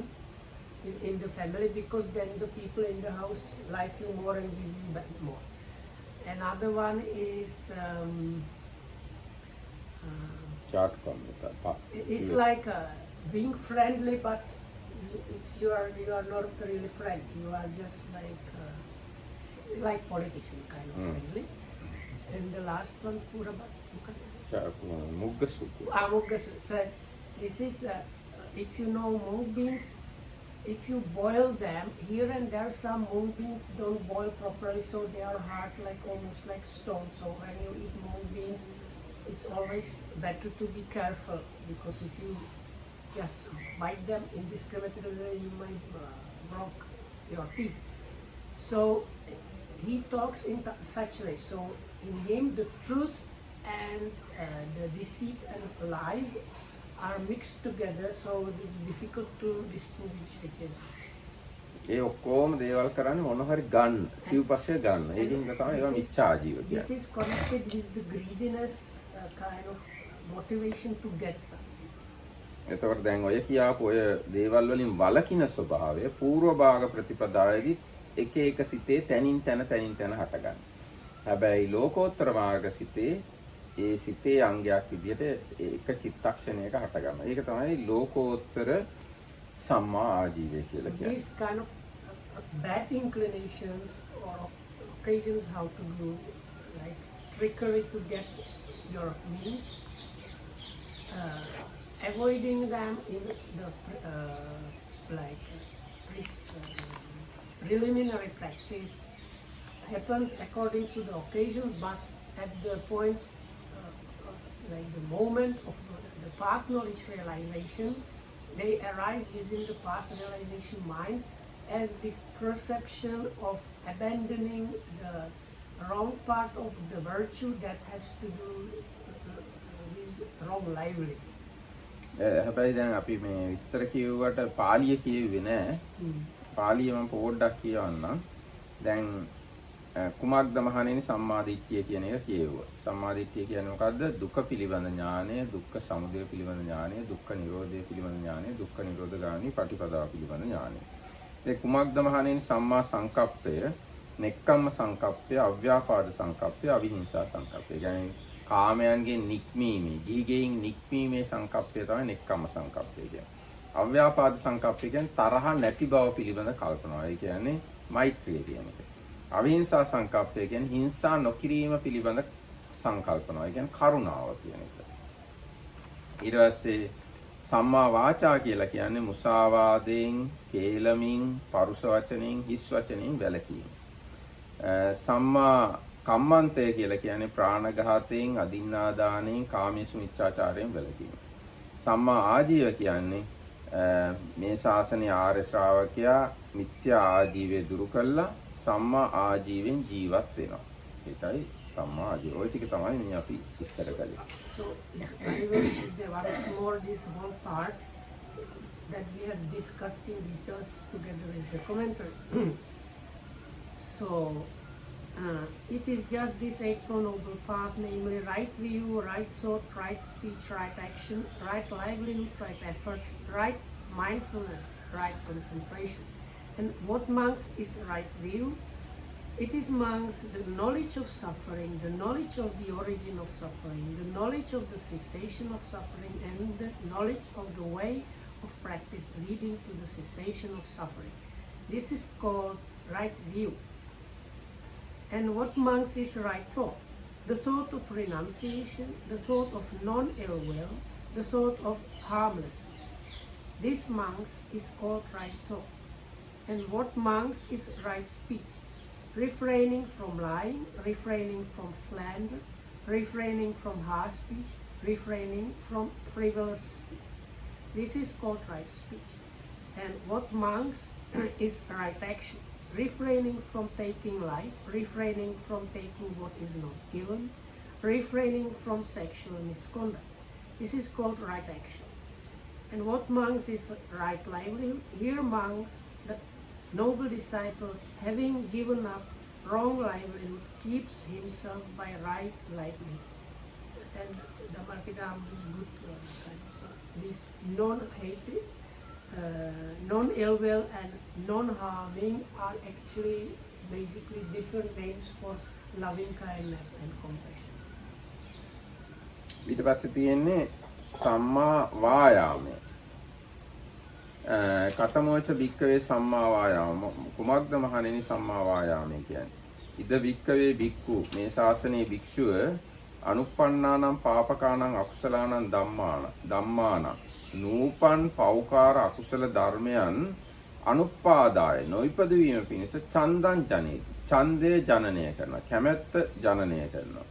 in the family, because then the people in the house like you more and give you back more. Another one is චාටු කම්මත. it's like being friendly, but you are not really friend. You are just like politician kind of friendly. And the last one, මුග්ග සූප්‍ය. So this is if you know mung beans, if you boil them, here and there some mung beans don't boil properly, so they are hard, like almost like stone. So when you eat mung beans, it's always better to be careful, because if you just bite them indiscriminately, you might break your teeth. So he talks in such way. So in him, the truth and the deceit and lies are mixed together, so it's difficult to distinguish which is. ඒ ඔක්කොම දේවල් කරන්නේ මොන හරි ගන්න සිව්පස්සේ ගන්න. ඒකින් තමයි ඒවා මිච්ඡා ජීව This කියන්නේ. is connected with the greediness kind of motivation to get something. එතකොට දැන් ඔය කියාපු ඔය දේවල් වලින් වළකින ස්වභාවය පූර්ව භාග ප්‍රතිපදාවේදී එක එක සිතේ තනින් තන හටගන්න. හැබැයි ලෝකෝත්තර මාර්ග සිතේ ඒ සිතේ අංගයක් විදිහට එක චිත්තක්ෂණයක හටගන්නවා. ඒක තමයි ලෝකෝත්තර සම්මා ආජීවය කියලා කියන්නේ. These kind of bad inclinations or occasions how to do like trickery to get your means, avoiding them in the preliminary practice happens according to the occasion, but at the point like the moment of the path knowledge realization, they arise within the path realization mind as this perception of abandoning the wrong part of the virtue that has to do with wrong livelihood. හැබැයි දැන් අපි මේ විස්තර කියුවට පාලිය කියුවේ නෑ. පාලිය මම පොඩ්ඩක් කියවන්නම්. දැන් කුමක්ද මහණෙනි සම්මාදිට්ඨිය කියන එක කියුවා. සම්මාදිට්ඨිය කියන්නේ මොකද්ද? දුක පිළිබඳ ඥානය, දුක්ඛ සමුදය පිළිබඳ ඥානය, දුක්ඛ නිරෝධය පිළිබඳ ඥානය, දුක්ඛ නිරෝධගාමී පටිපදාව පිළිබඳ ඥානය. ඒ කුමක්ද මහණෙනි සම්මා සංකප්පය, නෙක්ඛම්ම සංකප්පය, අව්‍යාපාද සංකප්පය, අවිහිංසා සංකප්පය. يعني කාමයන්ගෙන් නික්මීමේ, ගිහිගෙයින් නික්මීමේ සංකප්පය තමයි නෙක්ඛම්ම සංකප්පය කියන්නේ. අව්‍යාපාද සංකප්පය කියන්නේ තරහ නැති බව පිළිබඳ කල්පනාව. ඒ කියන්නේ මෛත්‍රිය කියන එක. අවිහිංසා සංකප්පය කියන්නේ හිංසා නොකිරීම පිළිබඳ සංකල්පනාව. ඒ කියන්නේ කරුණාව කියන එක. ඊට පස්සේ සම්මා වාචා කියලා කියන්නේ මුසාවාදයෙන්, කේලමින්, පරුෂ වචනෙන්, හිස් වචනෙන් වැළකීම. සම්මා කම්මන්තය කියලා කියන්නේ ප්‍රාණඝාතයෙන්, අදින්නාදානයෙන්, කාමීසු මිච්ඡාචාරයෙන් වැළකීම. සම්මා ආජීව කියන්නේ මේ ශාසනයේ ආර්ය ශ්‍රාවකයා මිත්‍යා ආජීවය දුරු කළා සම්මා ආජීවෙන් ජීවත් වෙනවා. ඒකයි සම්මා ආජීව. ওই ටික තමයි මේ අපි විස්තර කළේ. So there was more this whole part that we have discussed in details together with the commentary. So it is just this Eightfold Noble Path, namely right view, right thought, right speech, right action, right livelihood, right effort, right mindfulness, right concentration. And what monks is right view? It is monks the knowledge of suffering, the knowledge of the origin of suffering, the knowledge of the cessation of suffering, and the knowledge of the way of practice leading to the cessation of suffering. This is called right view. And what monks is right thought? The thought of renunciation, the thought of non-ill will, the thought of harmlessness. This monks is called right thought. And what monks is right speech? Refraining from lying, refraining from slander, refraining from harsh speech, refraining from frivolous speech. This is called right speech. And what monks is right action? Refraining from taking life, refraining from taking what is not given, refraining from sexual misconduct. This is called right action. And what monks is right livelihood? Here monks, the noble disciple, having given up wrong livelihood, keeps himself by right livelihood. And the Markidam is good so this non-hatred, non-ill will and non-harming are actually basically different names for loving kindness and compassion. ඊට පස්සේ තියෙන්නේ සම්මා වායාමය. කතමෝච භික්කවේ සම්මා වායාම. කුමක්ද මහණෙනි සම්මා වායාමය කියන්නේ? ඉද භික්කවේ භික්ඛු මේ ශාසනයේ භික්ෂුව අනුප්පන්නානම් පාපකානම් අකුසලානම් ධම්මාන නූපන් පෞකාර අකුසල ධර්මයන් අනුපාදාය නොයිපද වීම පිණිස චන්දං ජනේති. ඡන්දය ජනනය කරනවා. කැමැත්ත ජනනය කරනවා.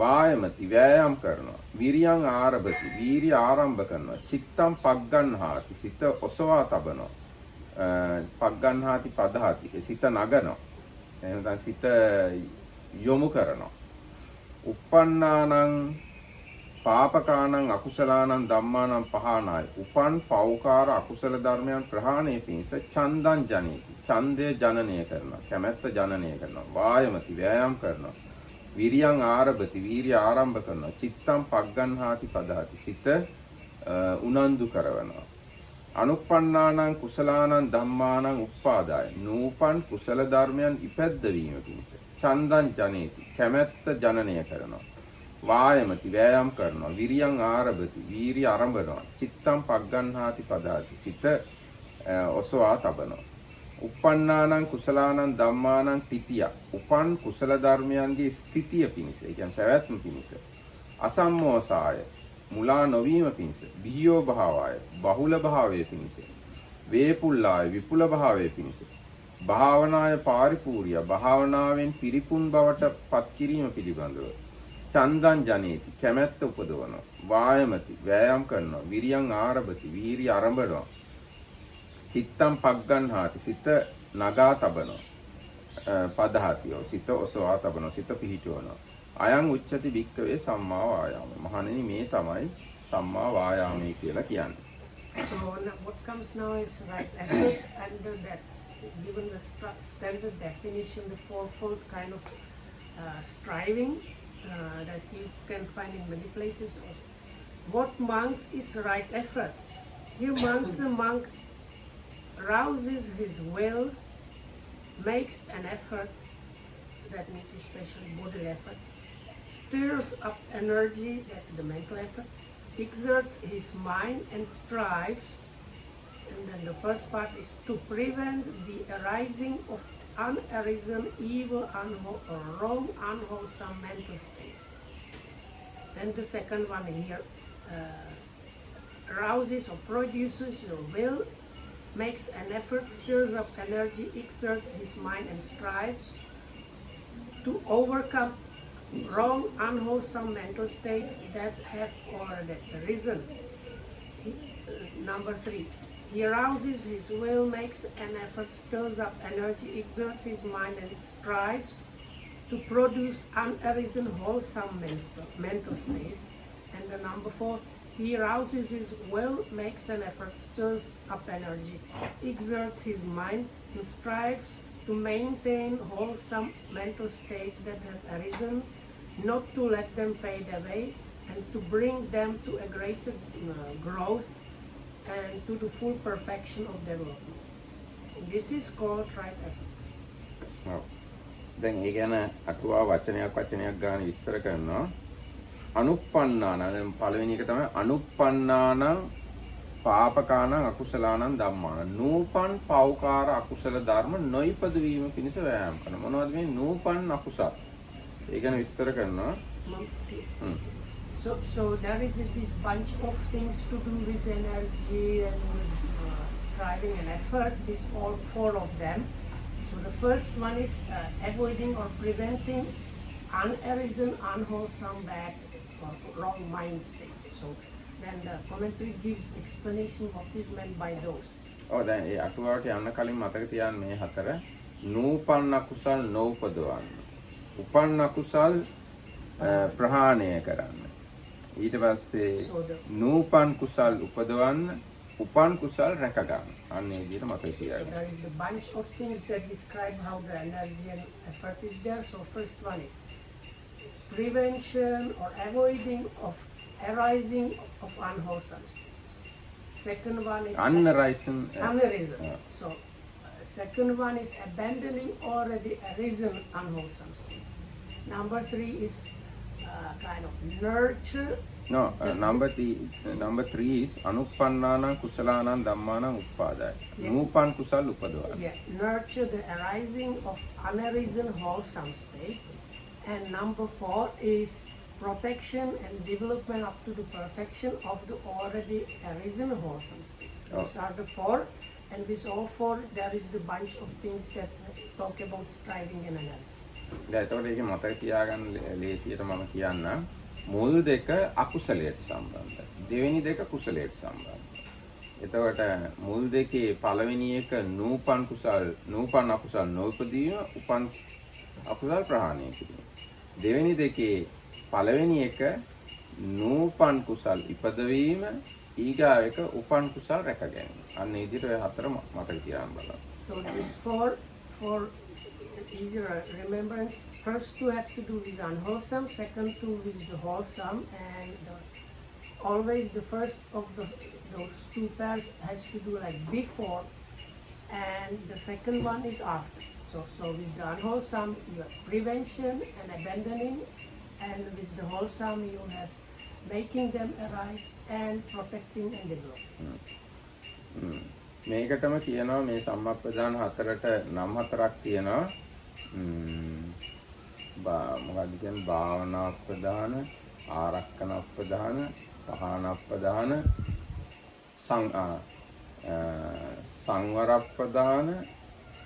වායමති වෑයම් කරනවා. විරියං ආරභති වීරිය ආරම්භ කරනවා. චිත්තං පග්ගන්හාති සිත ඔසවා තබනවා. පග්ගන්හාති පදහති සිත නගනවා. එහෙනම් සිත යොමු කරනවා. උප්පන්නානං පාපකානං අකුසලානං ධම්මානං පහනාය. උපන් පෞකාර අකුසල ධර්මයන් ප්‍රහාණය පිණිස ඡන්දං ජනේති. ඡන්දය ජනනය කරනවා. කැමැත්ත ජනනය කරනවා. වායමති වෑයම් කරනවා. විරියං ආරභති වීරිය ආරම්භ කරනවා. චිත්තං පග්ගන්හාති පදහති සිත උනන්දු කරනවා. අනුප්පන්නානං කුසලානං ධම්මානං උප්පාදාය. නූපන් කුසල ධර්මයන් ඉපැද්දවීම පිණිස චන්දං ජනේති. කැමැත්ත ජනනය කරනවා. වායමති වෑයම් කරනවා. විරියං ආරභති වීරිය ආරම්භනවා. චිත්තං පග්ගන්හාති පදහති සිත ඔසවා තබනවා. උප්පන්නානං කුසලානං ධම්මානං තිතිය. උපන් කුසල ධර්මයන්ගේ ස්ථිතිය පිණිස, ඒ කියන්නේ පැවැත්ම පිණිස. අසම්මෝසාය මුලා නොවීම පිණිස. බිහියෝ භාවය බහුල භාවය පිණිස. වේපුල්ලාය විපුල භාවය පිණිස. භාවනාය පාරිපූර්ය භාවනාවෙන් පිරිපුන් බවට පත් කිරීම පිළිබඳව. චන්දං ජනේති කැමැත්ත උපදවනවා. වායමති වෑයම් කරනවා. විරියං ආරභති වීරිය ආරම්භනවා. චිත්තං පග්ගන්හාති සිත නගා තබනවා. පදහතියෝ සිත ඔසවා තබනවා. සිත පිහිටවනවා. අයං උච්චති භික්කවේ සම්මා වායාම. මහණෙනි මේ තමයි සම්මා වායාමයේ කියලා කියන්නේ. So what comes now is right effort, and that's given the standard definition, the fourfold kind of striving that you can find in many places. What monks is right effort? Here a monk rouses his will, makes an effort, that means especially bodily effort, stirs up energy, that's the mental effort, exerts his mind and strives. And then the first part is to prevent the arising of unarisen, evil, wrong, unwholesome mental states. And the second one here rouses or produces your will, makes an effort, stirs up energy, exerts his mind and strives to overcome wrong, unwholesome mental states that have already arisen. Number 3. He arouses his will, makes an effort, stirs up energy, exerts his mind, and strives to produce unarisen, wholesome mental states. And the number 4. He arouses his will, makes an effort, stirs up energy, exerts his mind, and strives to maintain wholesome mental states that have arisen, not to let them fade away, and to bring them to a greater growth and to the full perfection of development. This is called right effort. ඔව්. දැන් ඒ ගැන අටුවා වචනයක් ගන්න විස්තර කරනවා. අනුප්පන්නාන දැන් පළවෙනි එක තමයි අනුප්පන්නානං පාපකානං අකුසලානං ධම්මානං. නූපන් පෞකාර අකුසල ධර්ම නොයිපද වීම පිණිස වෑයම් කරන. මොනවද මේ නූපන් අකුසල? ඒ ගැන විස්තර කරනවා. So there is this bunch of things to do with energy and striving and effort. This all 4 of them. So the first one is avoiding or preventing unarisen, unwholesome, bad or wrong mind states. So then the commentary gives explanation what is meant by those. ඔව් දැන් ඒ අටුවාවට යන්න කලින් මතක තියාගන්න මේ 4 නූපන් අකුසල් නොඋපදවන්න. උපන් අකුසල් ප්‍රහාණය කරන්න. ඊට පස්සේ නූපන් කුසල් උපදවන්න, උපන් කුසල් රැක ගන්න. අන්න ඒ විදිහට මතක තියාගන්න. There is the bunch of things that describe how the energy and effort is there. So first one is prevention or avoiding of arising of unwholesome states. Second one is unarisen. So second one is abandoning already arisen unwholesome states. Number 3 is kind of nurture. No, number 3 is anuppannānaṁ kusalaanaṁ dhammānaṁ uppadāya. Nūpan kusal upadavana. Yeah, nurture the arising of unarisen wholesome states. And number 4 is protection and development up to the perfection of the already arisen wholesome states. Those are the 4. And with all 4, there is the bunch of things that talk about striving and energy. දැන් එතකොට ඒකේ මතක තියාගන්න ලේසියට මම කියන්නම්. මුල් දෙක අකුසලයට සම්බන්ධයි. දෙවෙනි දෙක කුසලයට සම්බන්ධයි. එතකොට මුල් දෙකේ පළවෙනි එක නූපන් අකුසල් නොඋපදීම, උපන් අකුසල් ප්‍රහාණය කිරීම. දෙවෙනි දෙකේ පළවෙනි එක නූපන් කුසල් ඉපදවීම, ඊගාව එක උපන් කුසල් රැක ගැනීම. අන්න ඒ විදිහට ඔය 4 මතක තියාගන්න බලන්න. So these 4 easier remembrance. First 2 have to do with unwholesome, second 2 with the wholesome, and always the first of those 2 pairs has to do like before, and the second one is after. So with the unwholesome you have prevention and abandoning, and with the wholesome you have making them arise and protecting and developing. මේකටම කියනවා මේ සම්මප්පදාන 4ට නම් 4ක් තියෙනවා. මොකක්ද කියන්නේ භාවනාප්පදාන, ආරක්කනප්පදාන, පහනප්පදාන, සංවරප්පදාන,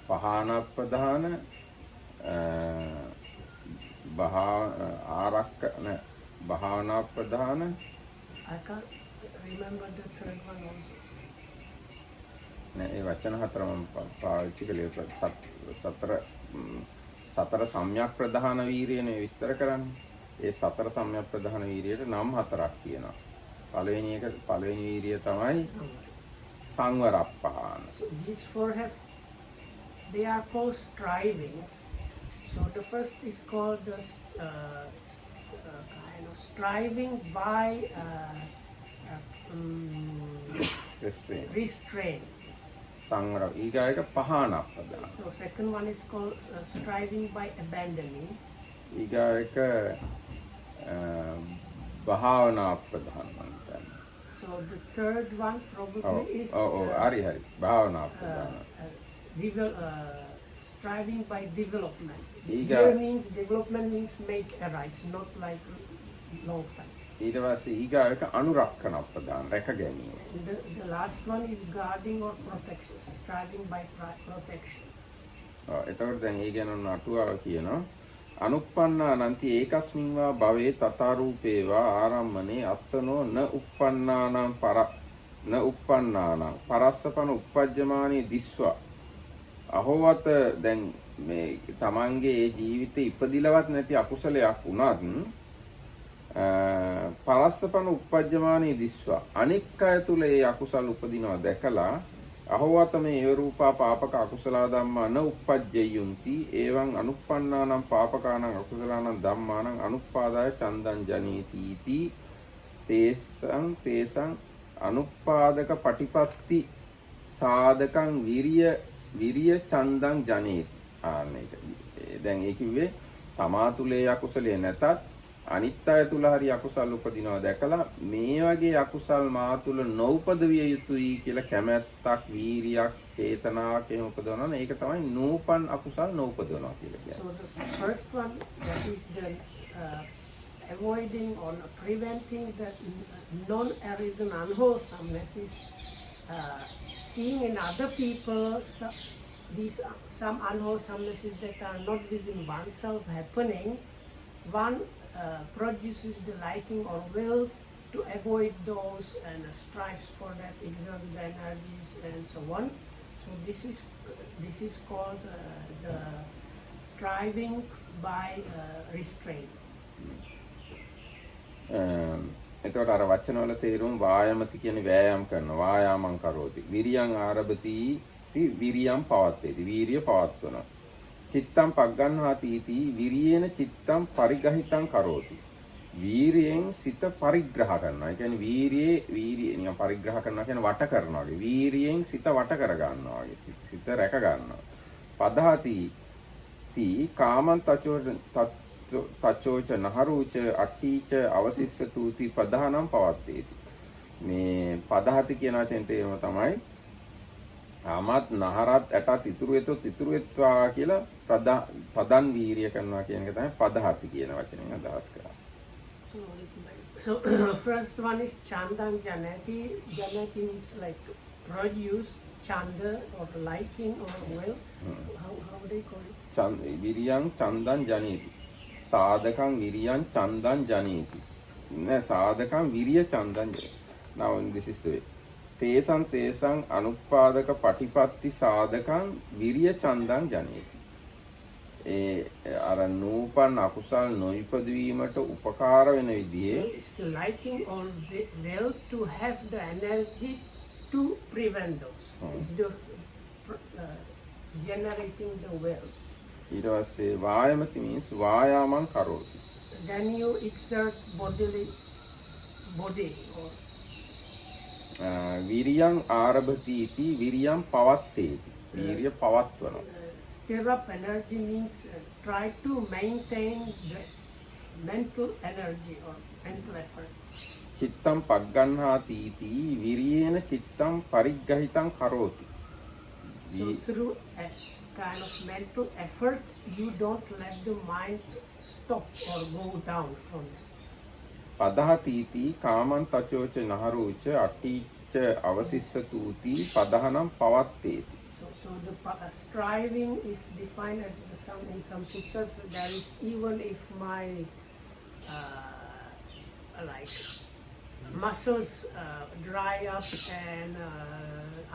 පහනප්පදාන, භාවනාප්පදාන. I can't remember the third one also. නෑ ඒ වචන 4 මම පාවිච්චි කළේ සතර සම්‍යක් ප්‍රධාන වීරියනේ විස්තර කරන්නේ. ඒ සතර සම්‍යක් ප්‍රධාන වීරියට නම් 4ක් තියෙනවා. පළවෙනි වීරිය තමයි සංවරප්පහාන. So these 4 they are called strivings. So the first is called the kind of striving by restraint. සංවර ඊගායක පහනප්පදාන. So second one is called striving by abandoning. ඊගායක භාවනාප්පදාන මන්තන. So the third one probably is හරි භාවනාප්පදාන. Striving by development. ඊගා Here means development means make arise, not like long time. ඊට පස්සේ ඊගායක අනුරක්ෂණප්පදාන රැක ගැනීම. The last one is guarding or protection, striving by protection. එතකොට දැන් ඒ ගැන අටුවාව කියනවා අනුප්පන්නානන්ති ඒකස්මින් වා භවේ තථා රූපේවා ආරම්මනේ අත්තනෝ න උප්පන්නානම් න uppannānaṁ පරස්සපන uppajjamāni දිස්වා අහෝවත දැන් මේ තමන්ගේ ඒ ජීවිතේ ඉපදිලවත් නැති අකුසලයක් වුණත් පරස්සපන uppajjamāni දිස්වා අනික් අය තුල ඒ අකුසල උපදිනවා දැකලා අහෝවත මේ ඒ රූපා පාපක අකුසල ධම්මා න uppajjeyunti එවං අනුප්පන්නානම් පාපකානම් අකුසලානම් ධම්මානම් අනුප්පාදාය චන්දං ජනීති इति තේසං අනුප්පාදක පටිපත්ති සාධකං විරිය චන්දං ජනේති. මේක දැන් ඒ කිව්වේ තමා තුලේ අකුසලයේ නැතත් අනිත් අය තුල හරි අකුසල් උපදිනවා දැකලා මේ වගේ අකුසල් මා තුල නොඋපදවිය යුතුයි කියලා කැමැත්තක් වීරියක් චේතනාවක් එහෙම උපදවනවා නම් ඒක තමයි නූපන් අකුසල් නොඋපදවනවා කියලා කියන්නේ. So the first one, that is the avoiding or preventing the non-arisen unwholesomeness is seeing in other people some unwholesomenesses that are not within oneself happening. One produces the liking or will to avoid those and strives for that, exerts the energies and so on. So this is called the striving by restraint. එතකොට අර වචනවල තේරුම් වායමති කියන්නේ වෑයම් කරනවා වායාමං කරෝති විරියං ආරභති විරියං පවත්තේති වීරිය පවත්වනවා චිත්තං පග්ගණ්හාති इति විරියේන චිත්තං පරිගහිතං කරෝති වීරියෙන් සිත පරිග්‍රහ කරනවා ඒ කියන්නේ වීරිය නිකන් පරිග්‍රහ කරනවා කියන්නේ වට කරනවා වගේ වීරියෙන් සිත වට කර ගන්නවා වගේ සිත රැක ගන්නවා පදහති තී කාමං තචෝච නහරුච අට්ඨීච අවසිස්සතුති පදහනම් පවත්තේති මේ පදහති කියන වචෙන් තේරුම තමයි ආමත් නහරත් ඇටත් ඉතුරු වෙත්වා කියලා පදන් වීරිය කරනවා කියන එක තමයි පදහති කියන වචනෙන් අදහස් කරන්නේ. So first one is Chandang Janati. Janati means like to produce chanda or liking or will. How do they call it? විරියං චන්දං ජනීති. සාධකං විරියං චන්දං ජනීති. සාධකං විරිය චන්දං ජනීති. Now this is the way. තේසං අනුප්පාදක පටිපත්ති සාධකං විරිය චන්දං ජනේති. ඒ අර නූපන් අකුසල් නොයිපදවීමට උපකාර වෙන විදිහේ the liking or the will to have the energy to prevent those. Is the generating the will. ඊට පස්සේ වායමති means වායාමං කරෝති. Then you exert body or විරියං ආරභති इति විරියං පවත්තේති. වීරිය පවත්වනවා. Stir up energy means try to maintain the mental energy or mental effort. චිත්තං පග්ගණ්හාති इति විරියේන චිත්තං පරිග්ගහිතං කරෝති. So through a kind of mental effort, you don't let the mind stop or go down from it. පදහති इति කාමං තචෝච නහරුච අට්ඨීච අවසිස්සතුති පදහනම් පවත්තේති. So the striving is defined as in some sutras. There is even if my like muscles dry up and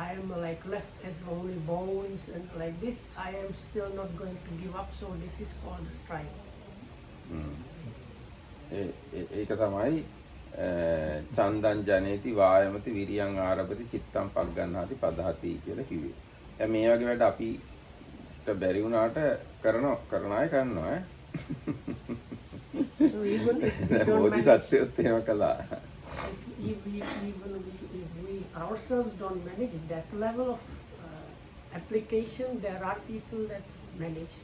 I am like left as only bones and like this, I am still not going to give up. So this is called striving. ඒක තමයි චන්දං ජනේති වායමති විරියං ආරභති චිත්තං පග්ගණ්හාති පදහති කියලා කිව්වේ. දැන් මේ වගේ වැඩ අපිට බැරි වුණාට කරන අය කරනවා ඈ. So even if we don't බෝධිසත්වයොත් එහෙම කළා. if we ourselves don't manage that level of application, there are people that manage.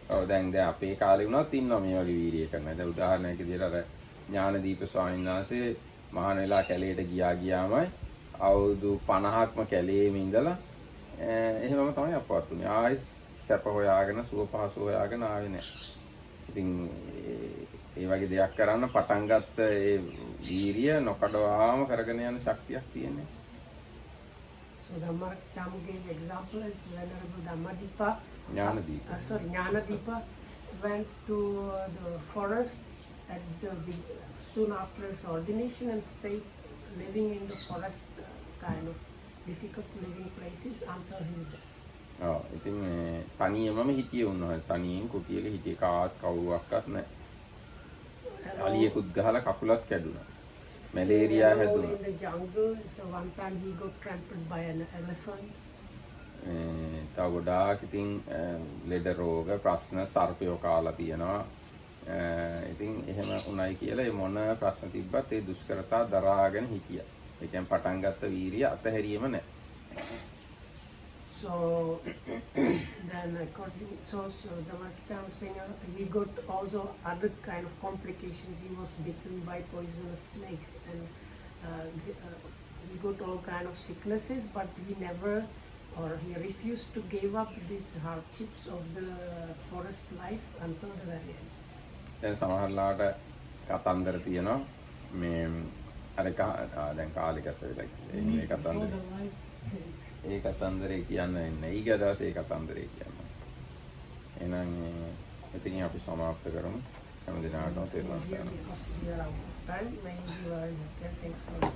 ඔව් දැන් අපේ කාලේ වුණත් ඉන්නවා මේ වගේ වීර්යය කරන. දැන් උදාහරණයක් විදිහට අර ඥානදීප ස්වාමීන් වහන්සේ මහාන වෙලා කැලේට ගියාමයි අවුරුදු 50ක්ම කැලේම ඉඳලා එහෙමම තමයි අපවත් උනේ. ආයි සැප හොයාගෙන සුව පහසු හොයාගෙන ආවේ නැහැ. ඉතින් ඒ වගේ දෙයක් කරන්න පටන් ගත්ත ඒ වීර්යය නොකඩවාම කරගෙන යන ශක්තියක් තියෙනවා. So Dhamma gave example as Venerable Dhammadipa. Jnanadeepa went to the forest soon after his ordination and stayed living in the forest kind of difficult living places until his death. ආ ඉතින් මේ තනියමම හිටියේ උන්වහන්සේ තනියෙන් කුටියක හිටියේ කාත් කවුරුවක්වත් නැහැ. අලියෙකුත් ගහලා කකුලත් කැඩුනා. මැලේරියා Alone හැදුනා. in the jungle, so one time he got trampled by an elephant. තව ගොඩාක් ඉතින් ලෙඩ රෝග ප්‍රශ්න සර්පයෝ කාලා තියෙනවා. ඉතින් එහෙම උණයි කියලා ඒ මොන ප්‍රශ්න තිබ්බත් ඒ දුෂ්කරතා දරාගෙන හිටියා. ඒ කියන්නේ පටන් ගත්ත වීරිය අතහැරියම නැහැ. So then so the Makita was saying he got also other kind of complications. He was bitten by poisonous snakes and he got all kind of sicknesses, but he never or he refused to give up these hardships of the forest life until the very end. දැන් සමහරලාට කතන්දර තියෙනවා මේ අර දැන් කාලේ ගත වෙලා මේ කතන්දර ඒ කතන්දරේ කියන්න ඉන්නේ ඊග දවසේ ඒ කතන්දරේ කියන්න. එහෙනම් ඉතින් අපි සමාප්ත කරමු. හැම දිනකටම තෙරුවන් සරණයි. Because we are out of time, maybe you are thanks for